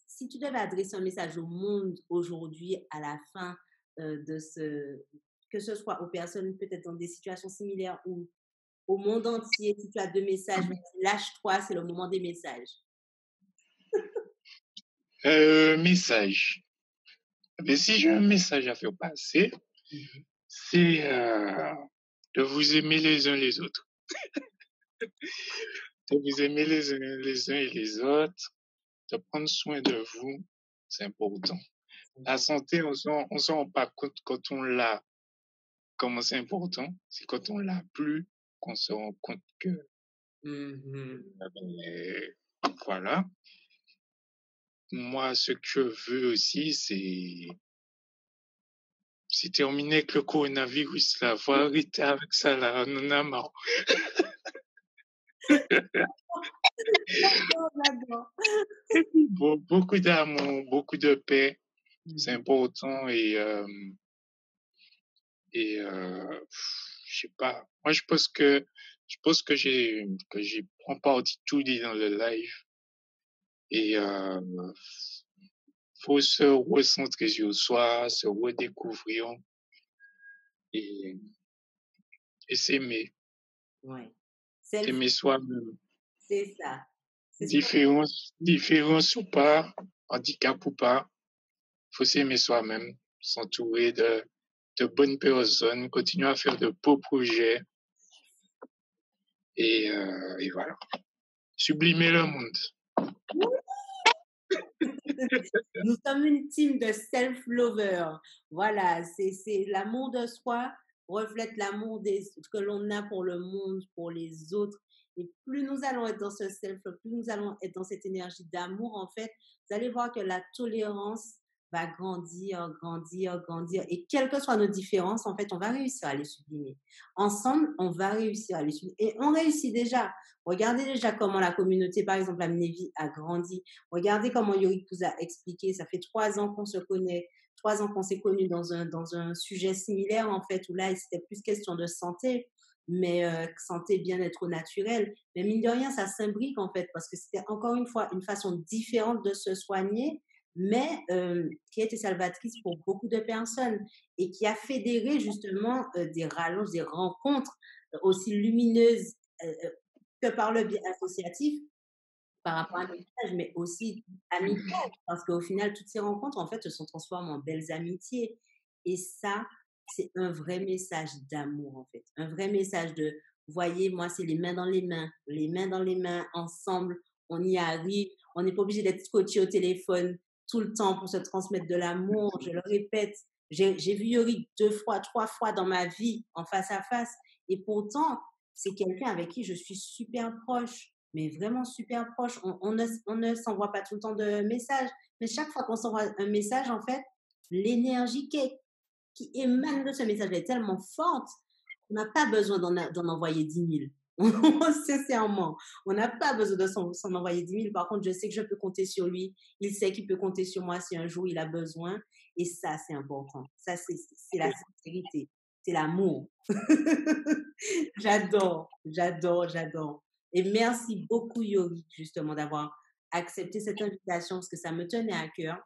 Si tu devais adresser un message au monde aujourd'hui, à la fin de que ce soit aux personnes peut-être dans des situations similaires ou au monde entier, si tu as deux messages, lâche-toi, c'est le moment des messages. Message. Mais si j'ai un message à faire passer, Mhm. c'est de vous aimer les uns les autres. De vous aimer les uns et les autres, de prendre soin de vous, c'est important. La santé, on s'en rend pas compte quand on l'a, comment c'est important. C'est quand on l'a plus qu'on se rend compte que, Mhm. voilà. Moi, ce que je veux aussi, c'est terminer avec le coronavirus, là. Faut arrêter avec ça, là. On en a marre. J'adore. Beaucoup d'amour, beaucoup de paix, c'est Mhm. important je sais pas. Moi, je pense que j'ai en partie tout dit dans le live et faut se recentrer sur soi, se redécouvrir et et s'aimer. Ouais. S'aimer soi-même. C'est ça. Différence ou pas, handicap ou pas, il faut s'aimer soi-même, s'entourer de bonnes personnes, continuer à faire de beaux projets et voilà. Sublimer le monde. Nous sommes une team de self-lovers. Voilà, c'est l'amour de soi reflète l'amour que l'on a pour le monde, pour les autres. Et plus nous allons être dans ce self-love, plus nous allons être dans cette énergie d'amour, en fait, vous allez voir que la tolérance va grandir, grandir, grandir. Et quelles que soient nos différences, en fait, on va réussir à les sublimer. Ensemble, on va réussir à les sublimer. Et on réussit déjà. Regardez déjà comment la communauté, par exemple, Amnévie a grandi. Regardez comment Yorick vous a expliqué. Ça fait 3 ans qu'on se connaît, 3 ans qu'on s'est connus dans un sujet similaire, en fait, où là, c'était plus question de santé, mais santé, bien-être au naturel. Mais mine de rien, ça s'imbrique, en fait, parce que c'était encore une fois une façon différente de se soigner, mais qui a été salvatrice pour beaucoup de personnes et qui a fédéré justement des rallonges, des rencontres aussi lumineuses que par le biais associatif par rapport à l'héritage, mais aussi amicales, parce qu'au final, toutes ces rencontres, en fait, se sont transformées en belles amitiés. Et ça, c'est un vrai message d'amour, en fait. Un vrai message de, vous voyez, moi, c'est les mains dans les mains, ensemble, on y arrive. On n'est pas obligé d'être scotché au téléphone tout le temps pour se transmettre de l'amour. Je le répète, j'ai vu Yorick 2 fois, 3 fois dans ma vie, en face à face. Et pourtant, c'est quelqu'un avec qui je suis super proche, mais vraiment super proche. On ne s'envoie pas tout le temps de messages, mais chaque fois qu'on s'envoie un message, en fait, l'énergie qui émane de ce message est tellement forte qu'on n'a pas besoin d'en envoyer 10 000. Sincèrement, on n'a pas besoin de s'en envoyer 10 000. Par contre, je sais que je peux compter sur lui. Il sait qu'il peut compter sur moi si un jour il a besoin. Et ça, c'est important. Ça, c'est la sincérité. C'est l'amour. J'adore, j'adore, j'adore. Et merci beaucoup, Yorick, justement, d'avoir accepté cette invitation parce que ça me tenait à cœur.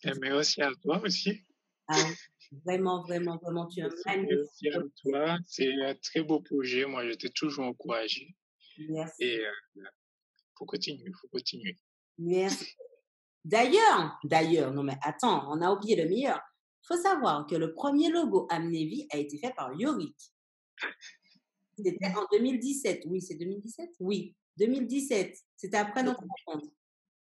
Et merci à toi aussi. Ah, vraiment, vraiment, vraiment, tu es un magnifique. Merci à toi. C'est un très beau projet. Moi, j'étais toujours encouragé. Merci. Et faut continuer. Merci. D'ailleurs, non mais attends, on a oublié le meilleur. Il faut savoir que le premier logo Amnévie a été fait par Yorick. C'était en 2017. Oui, c'est 2017? Oui, 2017. C'était après notre rencontre,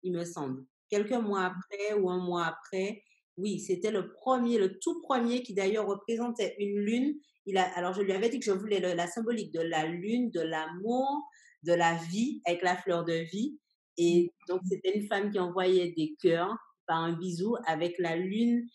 il me semble. Quelques mois après ou un mois après. Oui, c'était le tout premier qui d'ailleurs représentait une lune. Alors, je lui avais dit que je voulais la symbolique de la lune, de l'amour, de la vie, avec la fleur de vie. Et donc, c'était une femme qui envoyait des cœurs par un bisou avec la lune,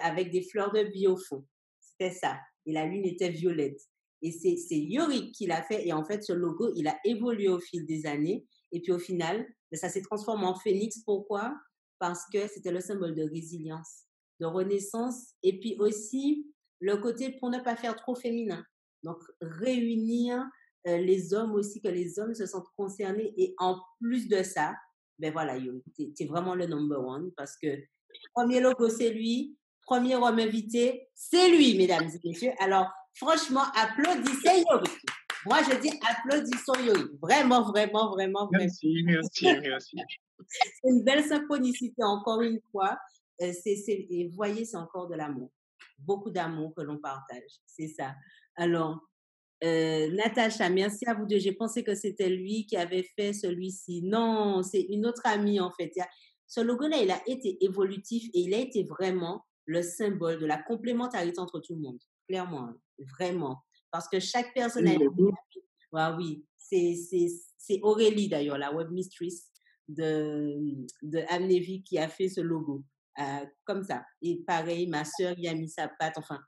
avec des fleurs de vie au fond. C'était ça. Et la lune était violette. Et c'est Yorick qui l'a fait. Et en fait, ce logo, il a évolué au fil des années. Et puis au final, ça s'est transformé en phénix. Pourquoi? Parce que c'était le symbole de résilience, de renaissance. Et puis aussi, le côté pour ne pas faire trop féminin. Donc, réunir les hommes aussi, que les hommes se sentent concernés. Et en plus de ça, ben voilà, Yorick, t'es vraiment le number one parce que premier logo, c'est lui. Premier homme invité, c'est lui, mesdames et messieurs. Alors, franchement, applaudissez Yorick. Moi, je dis applaudissons Yorick. Vraiment, vraiment, vraiment, vraiment. Merci. C'est une belle synchronicité, encore une fois. Et vous voyez, c'est encore de l'amour. Beaucoup d'amour que l'on partage. C'est ça. Alors, Natacha, merci à vous deux. J'ai pensé que c'était lui qui avait fait celui-ci. Non, c'est une autre amie, en fait. Ce logo-là, il a été évolutif et il a été vraiment le symbole de la complémentarité entre tout le monde. Clairement, hein, vraiment. Parce que chaque personne a... Ah oui, c'est Aurélie, d'ailleurs, la web mistress de Amnévie qui a fait ce logo. Comme ça. Et pareil, ma sœur y a mis sa patte. Enfin,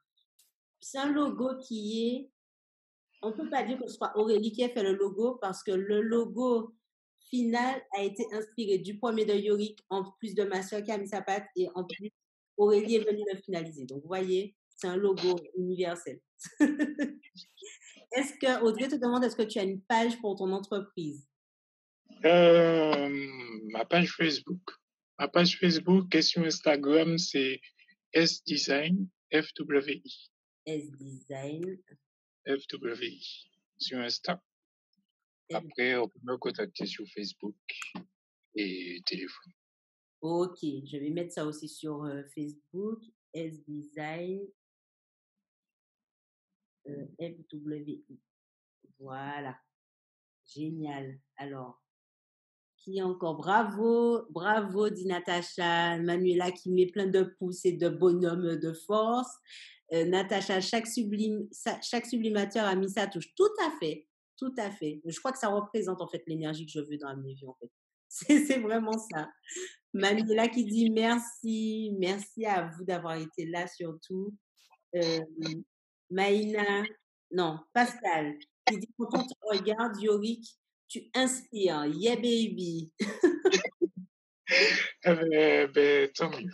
c'est un logo qui est... On ne peut pas dire que ce soit Aurélie qui a fait le logo parce que le logo final a été inspiré du premier de Yorick, en plus de ma soeur qui a mis sa patte et en plus, Aurélie est venue le finaliser. Donc, vous voyez, c'est un logo universel. Est-ce que, Audrey te demande, est-ce que tu as une page pour ton entreprise? Ma page Facebook. Et sur Instagram, c'est S-Design, FWI. S-Design. FWI sur Insta. F- Après, on peut me contacter sur Facebook et téléphone. Ok, je vais mettre ça aussi sur Facebook. S-Design FWI. Voilà, génial. Alors, qui encore? Bravo, bravo, dit Natacha. Manuela qui met plein de pouces et de bonhommes de force. Natacha, chaque sublimateur a mis sa touche. Tout à fait, tout à fait. Je crois que ça représente en fait l'énergie que je veux dans mes vies en fait. C'est vraiment ça. Manuela qui dit merci, merci à vous d'avoir été là surtout. Euh, Maïna, non, Pascal, qui dit quand on te regarde, Yorick, tu inspires. Yeah, baby. Tant mieux.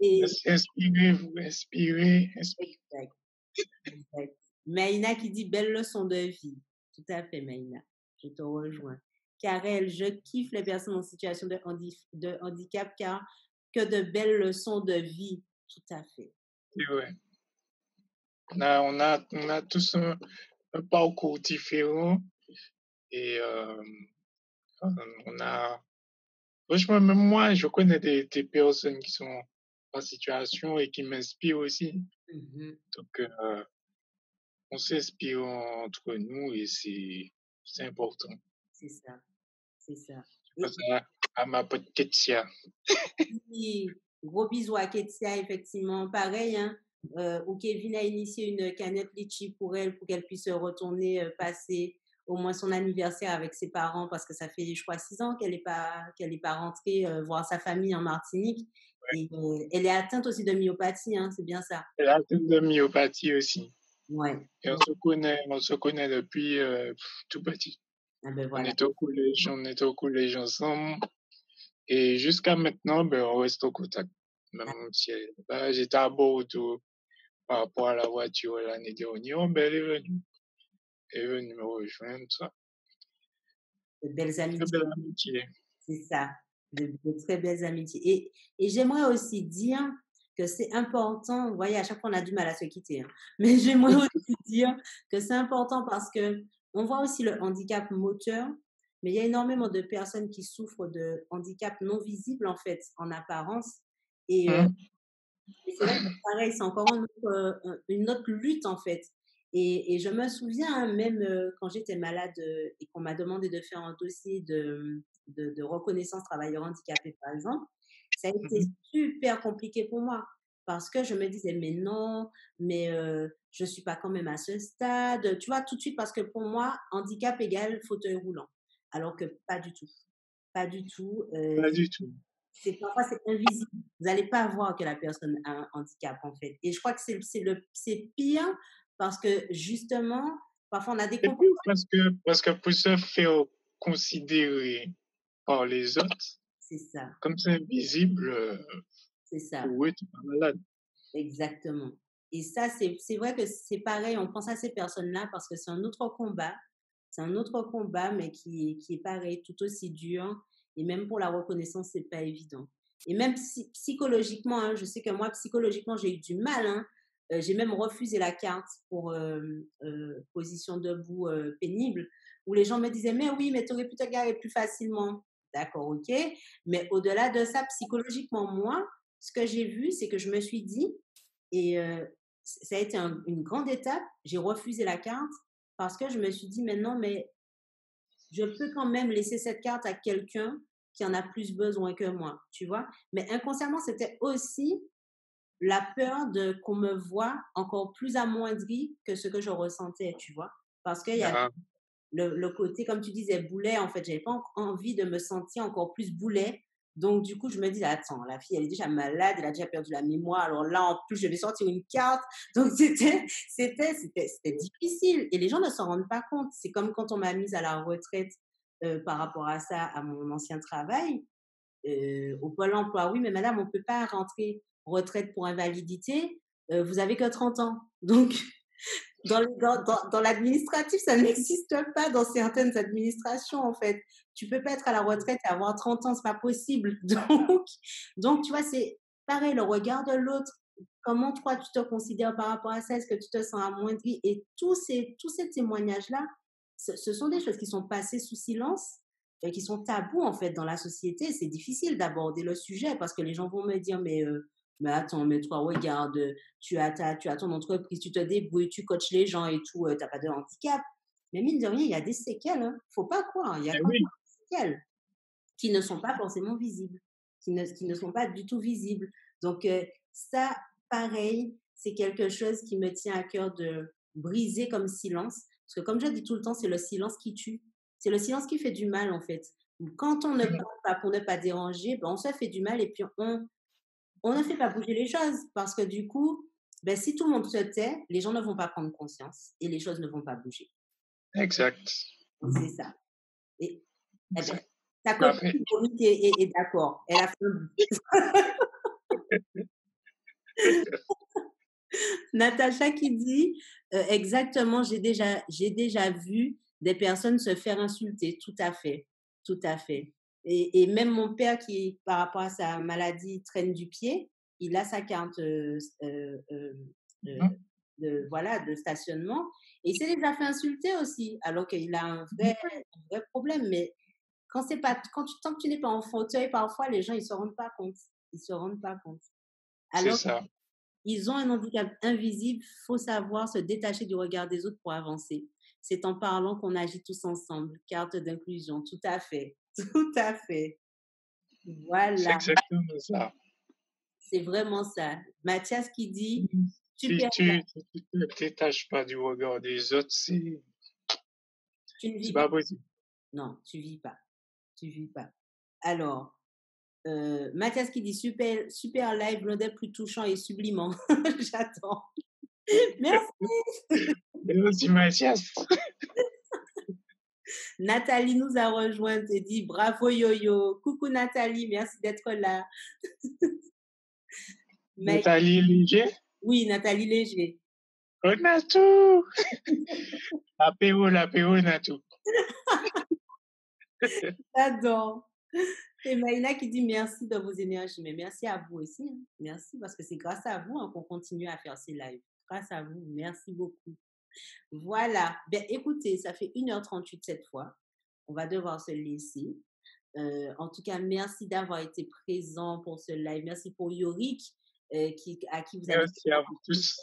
Et, Merci, inspirez-vous, inspirez. exact, exact. Maïna qui dit belle leçon de vie. Tout à fait, Maïna. Je te rejoins. Karel, je kiffe les personnes en situation de handicap car que de belles leçons de vie. Tout à fait. C'est vrai. On a tous un parcours différent et on a. Franchement, même moi, je connais des personnes qui sont en situation et qui m'inspirent aussi. Mhm. Donc, on s'inspire entre nous et c'est important. C'est ça. C'est ça. Je pense à ma pote Ketsia. Oui, gros bisous à Ketsia, effectivement. Pareil, hein, où Kevin a initié une canette litchi pour elle, pour qu'elle puisse retourner passer au moins son anniversaire avec ses parents, parce que ça fait, je crois, 6 ans qu'elle est pas rentrée voir sa famille en Martinique. Et elle est atteinte aussi de myopathie, hein, c'est bien ça. Elle a atteint de myopathie aussi. Ouais. Et on se connaît depuis tout petit. Ah ben On voilà. était au collège ensemble. Et jusqu'à maintenant, on reste au contact. Même si j'étais à Bordeaux par rapport à la voiture l'année dernière, elle est venue me rejoindre, tout ça. De belles Très amitiés. belle amitié. C'est ça, de très belles amitiés. Et j'aimerais aussi dire que c'est important, vous voyez, à chaque fois on a du mal à se quitter, hein, mais j'aimerais aussi dire que c'est important parce que on voit aussi le handicap moteur, mais il y a énormément de personnes qui souffrent de handicap non visible en fait, en apparence. Et Hum, et c'est vrai que pareil, c'est encore une autre lutte en fait. Et je me souviens hein, même quand j'étais malade et qu'on m'a demandé de faire un dossier de reconnaissance travailleur handicapé par exemple, ça a été super compliqué pour moi parce que je me disais mais non, mais je suis pas quand même à ce stade, tu vois tout de suite parce que pour moi handicap égale fauteuil roulant, alors que pas du tout, pas du tout. Pas du tout. Parfois c'est invisible. Vous n'allez pas voir que la personne a un handicap en fait. Et je crois que c'est pire parce que justement, parfois on a des Et puis, comportements. parce que pour se faire considérer par les autres, C'est ça, comme c'est invisible, c'est ça, pour eux, tu es pas malade. exactement. Et ça, c'est vrai que c'est pareil, on pense à ces personnes-là parce que c'est un autre combat. C'est un autre combat, mais qui est pareil, tout aussi dur. Et même pour la reconnaissance, c'est pas évident. Et même psychologiquement, hein, je sais que moi, psychologiquement, j'ai eu du mal. Hein. J'ai même refusé la carte pour position debout pénible, où les gens me disaient, mais oui, mais tu aurais pu te garer plus facilement. D'accord, ok. Mais au-delà de ça, psychologiquement, moi, ce que j'ai vu, c'est que je me suis dit, et ça a été une grande étape, j'ai refusé la carte parce que je me suis dit maintenant, mais je peux quand même laisser cette carte à quelqu'un qui en a plus besoin que moi, tu vois. Mais inconsciemment, c'était aussi la peur de qu'on me voit encore plus amoindrie que ce que je ressentais, tu vois. Parce qu'il y a Ah, le côté, comme tu disais, boulet, en fait, j'avais pas envie de me sentir encore plus boulet. Donc, du coup, je me dis, attends, la fille, elle est déjà malade, elle a déjà perdu la mémoire. Alors là, en plus, je vais sortir une carte. Donc, c'était difficile. Et les gens ne s'en rendent pas compte. C'est comme quand on m'a mise à la retraite par rapport à ça, à mon ancien travail, au Pôle emploi. Oui, mais madame, on ne peut pas rentrer retraite pour invalidité. Vous avez que 30 ans. Donc, dans l'administratif, ça n'existe pas dans certaines administrations, en fait. Tu peux pas être à la retraite et avoir 30 ans, c'est pas possible. Donc tu vois, c'est pareil, le regard de l'autre. Comment toi, tu te considères par rapport à ça? Est-ce que tu te sens amoindri? Et tous ces témoignages-là, ce sont des choses qui sont passées sous silence et qui sont tabous, en fait, dans la société. C'est difficile d'aborder le sujet parce que les gens vont me dire, mais attends, mais toi, regarde, tu as ton entreprise, tu te débrouilles, tu coaches les gens et tout, tu n'as pas de handicap. Mais mine de rien, il y a des séquelles, hein. Faut pas croire. Il y a Eh quand même oui, des séquelles qui ne sont pas forcément visibles, qui ne sont pas du tout visibles. Donc, ça, pareil, c'est quelque chose qui me tient à cœur de briser comme silence. Parce que comme je dis tout le temps, c'est le silence qui tue. C'est le silence qui fait du mal, en fait. Quand on ne parle pas pour ne pas déranger, ben, on se fait du mal et puis on ne fait pas bouger les choses. Parce que du coup, ben, si tout le monde se tait, les gens ne vont pas prendre conscience et les choses ne vont pas bouger. exact. C'est ça. Et, eh ben, exact. ta Mais copine après, Monique est d'accord. Elle a fait un Natacha qui dit exactement, j'ai déjà vu des personnes se faire insulter. Tout à fait, tout à fait. Et même mon père qui, par rapport à sa maladie, traîne du pied, il a sa carte euh, voilà, de stationnement et il s'est déjà fait insulter aussi, alors qu'il a un vrai problème. Mais quand c'est pas, tant que tu n'es pas en fauteuil, parfois les gens ils se rendent pas compte. Ils se rendent pas compte. c'est Alors ça. ils ont un handicap invisible, faut savoir se détacher du regard des autres pour avancer. C'est en parlant qu'on agit tous ensemble. Carte d'inclusion, tout à fait, tout à fait. C'est Voilà, exactement ça. c'est vraiment ça. Mathias qui dit Si super, tu ne te détaches pas du regard des autres, tu ne c'est vis pas. pas possible. Non, tu vis pas, tu vis pas. Alors, Mathias qui dit super, super live, modèle plus touchant et sublimant. J'attends. Merci. Et aussi, Mathias, Nathalie nous a rejoint et dit bravo Yo-Yo. Coucou Nathalie, merci d'être là. Mais Nathalie Léger, oui, Nathalie Léger. on a tout. L'apéro, on a tout. J'adore. Et Maïna qui dit merci de vos énergies. Mais merci à vous aussi, hein. Merci parce que c'est grâce à vous hein, qu'on continue à faire ces lives. Grâce à vous, merci beaucoup. Voilà. Ben, écoutez, ça fait 1h38 cette fois. On va devoir se laisser. En tout cas, merci d'avoir été présent pour ce live. Merci pour Yorick, à qui vous avez Merci à vous tous.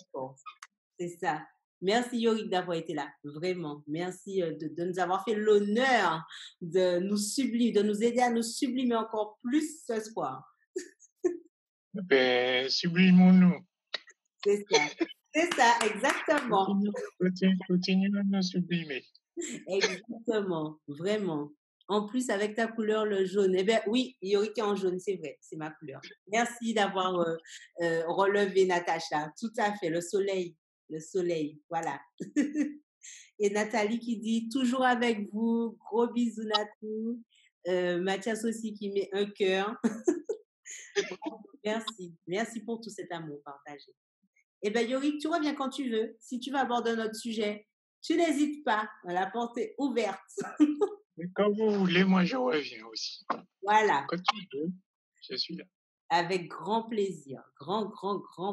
C'est ça. Merci Yorick d'avoir été là, vraiment. Merci de nous avoir fait l'honneur de nous aider à nous sublimer encore plus ce soir. Ben, sublimons-nous. C'est ça, exactement. Continuons à nous sublimer. Exactement, vraiment. En plus, avec ta couleur, le jaune. Eh bien, oui, Yorick est en jaune, c'est vrai, c'est ma couleur. Merci d'avoir relevé Natacha. Tout à fait, le soleil, voilà. Et Nathalie qui dit toujours avec vous, gros bisous Natou. Mathias aussi qui met un cœur. Merci pour tout cet amour partagé. Eh bien, Yorick, tu reviens quand tu veux. Si tu veux aborder un autre sujet, tu n'hésites pas. La porte est ouverte. Mais quand vous voulez, moi je reviens aussi. Voilà, Quand tu veux, je suis là. avec grand plaisir. Grand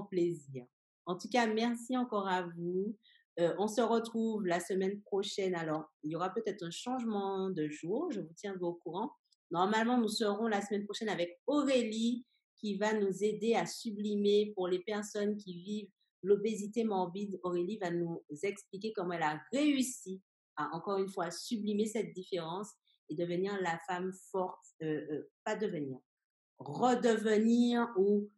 plaisir. En tout cas, merci encore à vous. On se retrouve la semaine prochaine. Alors, il y aura peut-être un changement de jour. Je vous tiendrai au courant. Normalement, nous serons la semaine prochaine avec Aurélie qui va nous aider à sublimer pour les personnes qui vivent l'obésité morbide. Aurélie va nous expliquer comment elle a réussi à, encore une fois, sublimer cette différence et devenir la femme forte, pas devenir, redevenir ou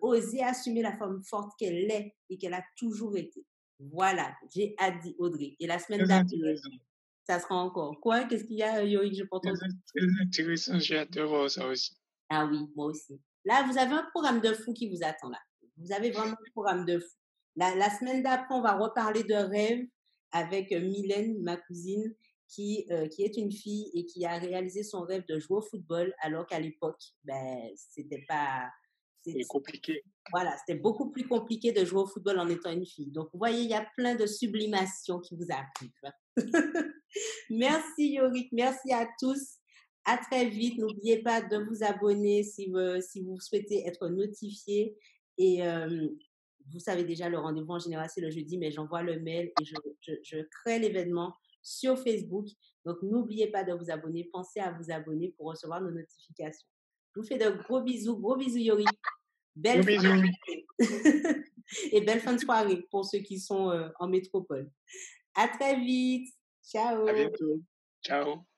oser assumer la femme forte qu'elle est et qu'elle a toujours été. Voilà, j'ai hâte d'y, Audrey. Et la semaine Très d'après, intéressant. ça sera encore. Quoi? Qu'est-ce qu'il y a, Yoïk? Je peux Très, entendre. très intéressant. J'ai hâte de voir ça aussi. Ah oui, moi aussi. Là, vous avez un programme de fou qui vous attend là. Vous avez vraiment un programme de fou. La semaine d'après, on va reparler de rêve avec Mylène, ma cousine, qui est une fille et qui a réalisé son rêve de jouer au football alors qu'à l'époque, ben, c'était pas... C'est compliqué. Voilà, c'était beaucoup plus compliqué de jouer au football en étant une fille. Donc, vous voyez, il y a plein de sublimations qui vous arrivent. Merci Yorick, merci à tous. À très vite. N'oubliez pas de vous abonner si vous souhaitez être notifié. Et vous savez déjà, le rendez-vous en général, c'est le jeudi, mais j'envoie le mail et je crée l'événement sur Facebook. Donc, n'oubliez pas de vous abonner. Pensez à vous abonner pour recevoir nos notifications. Je vous fais de gros bisous. Gros bisous, Yori. Belle Gros fin de bisous. soirée. Et belle fin de soirée pour ceux qui sont en métropole. À très vite. À Ciao. bientôt. Ciao.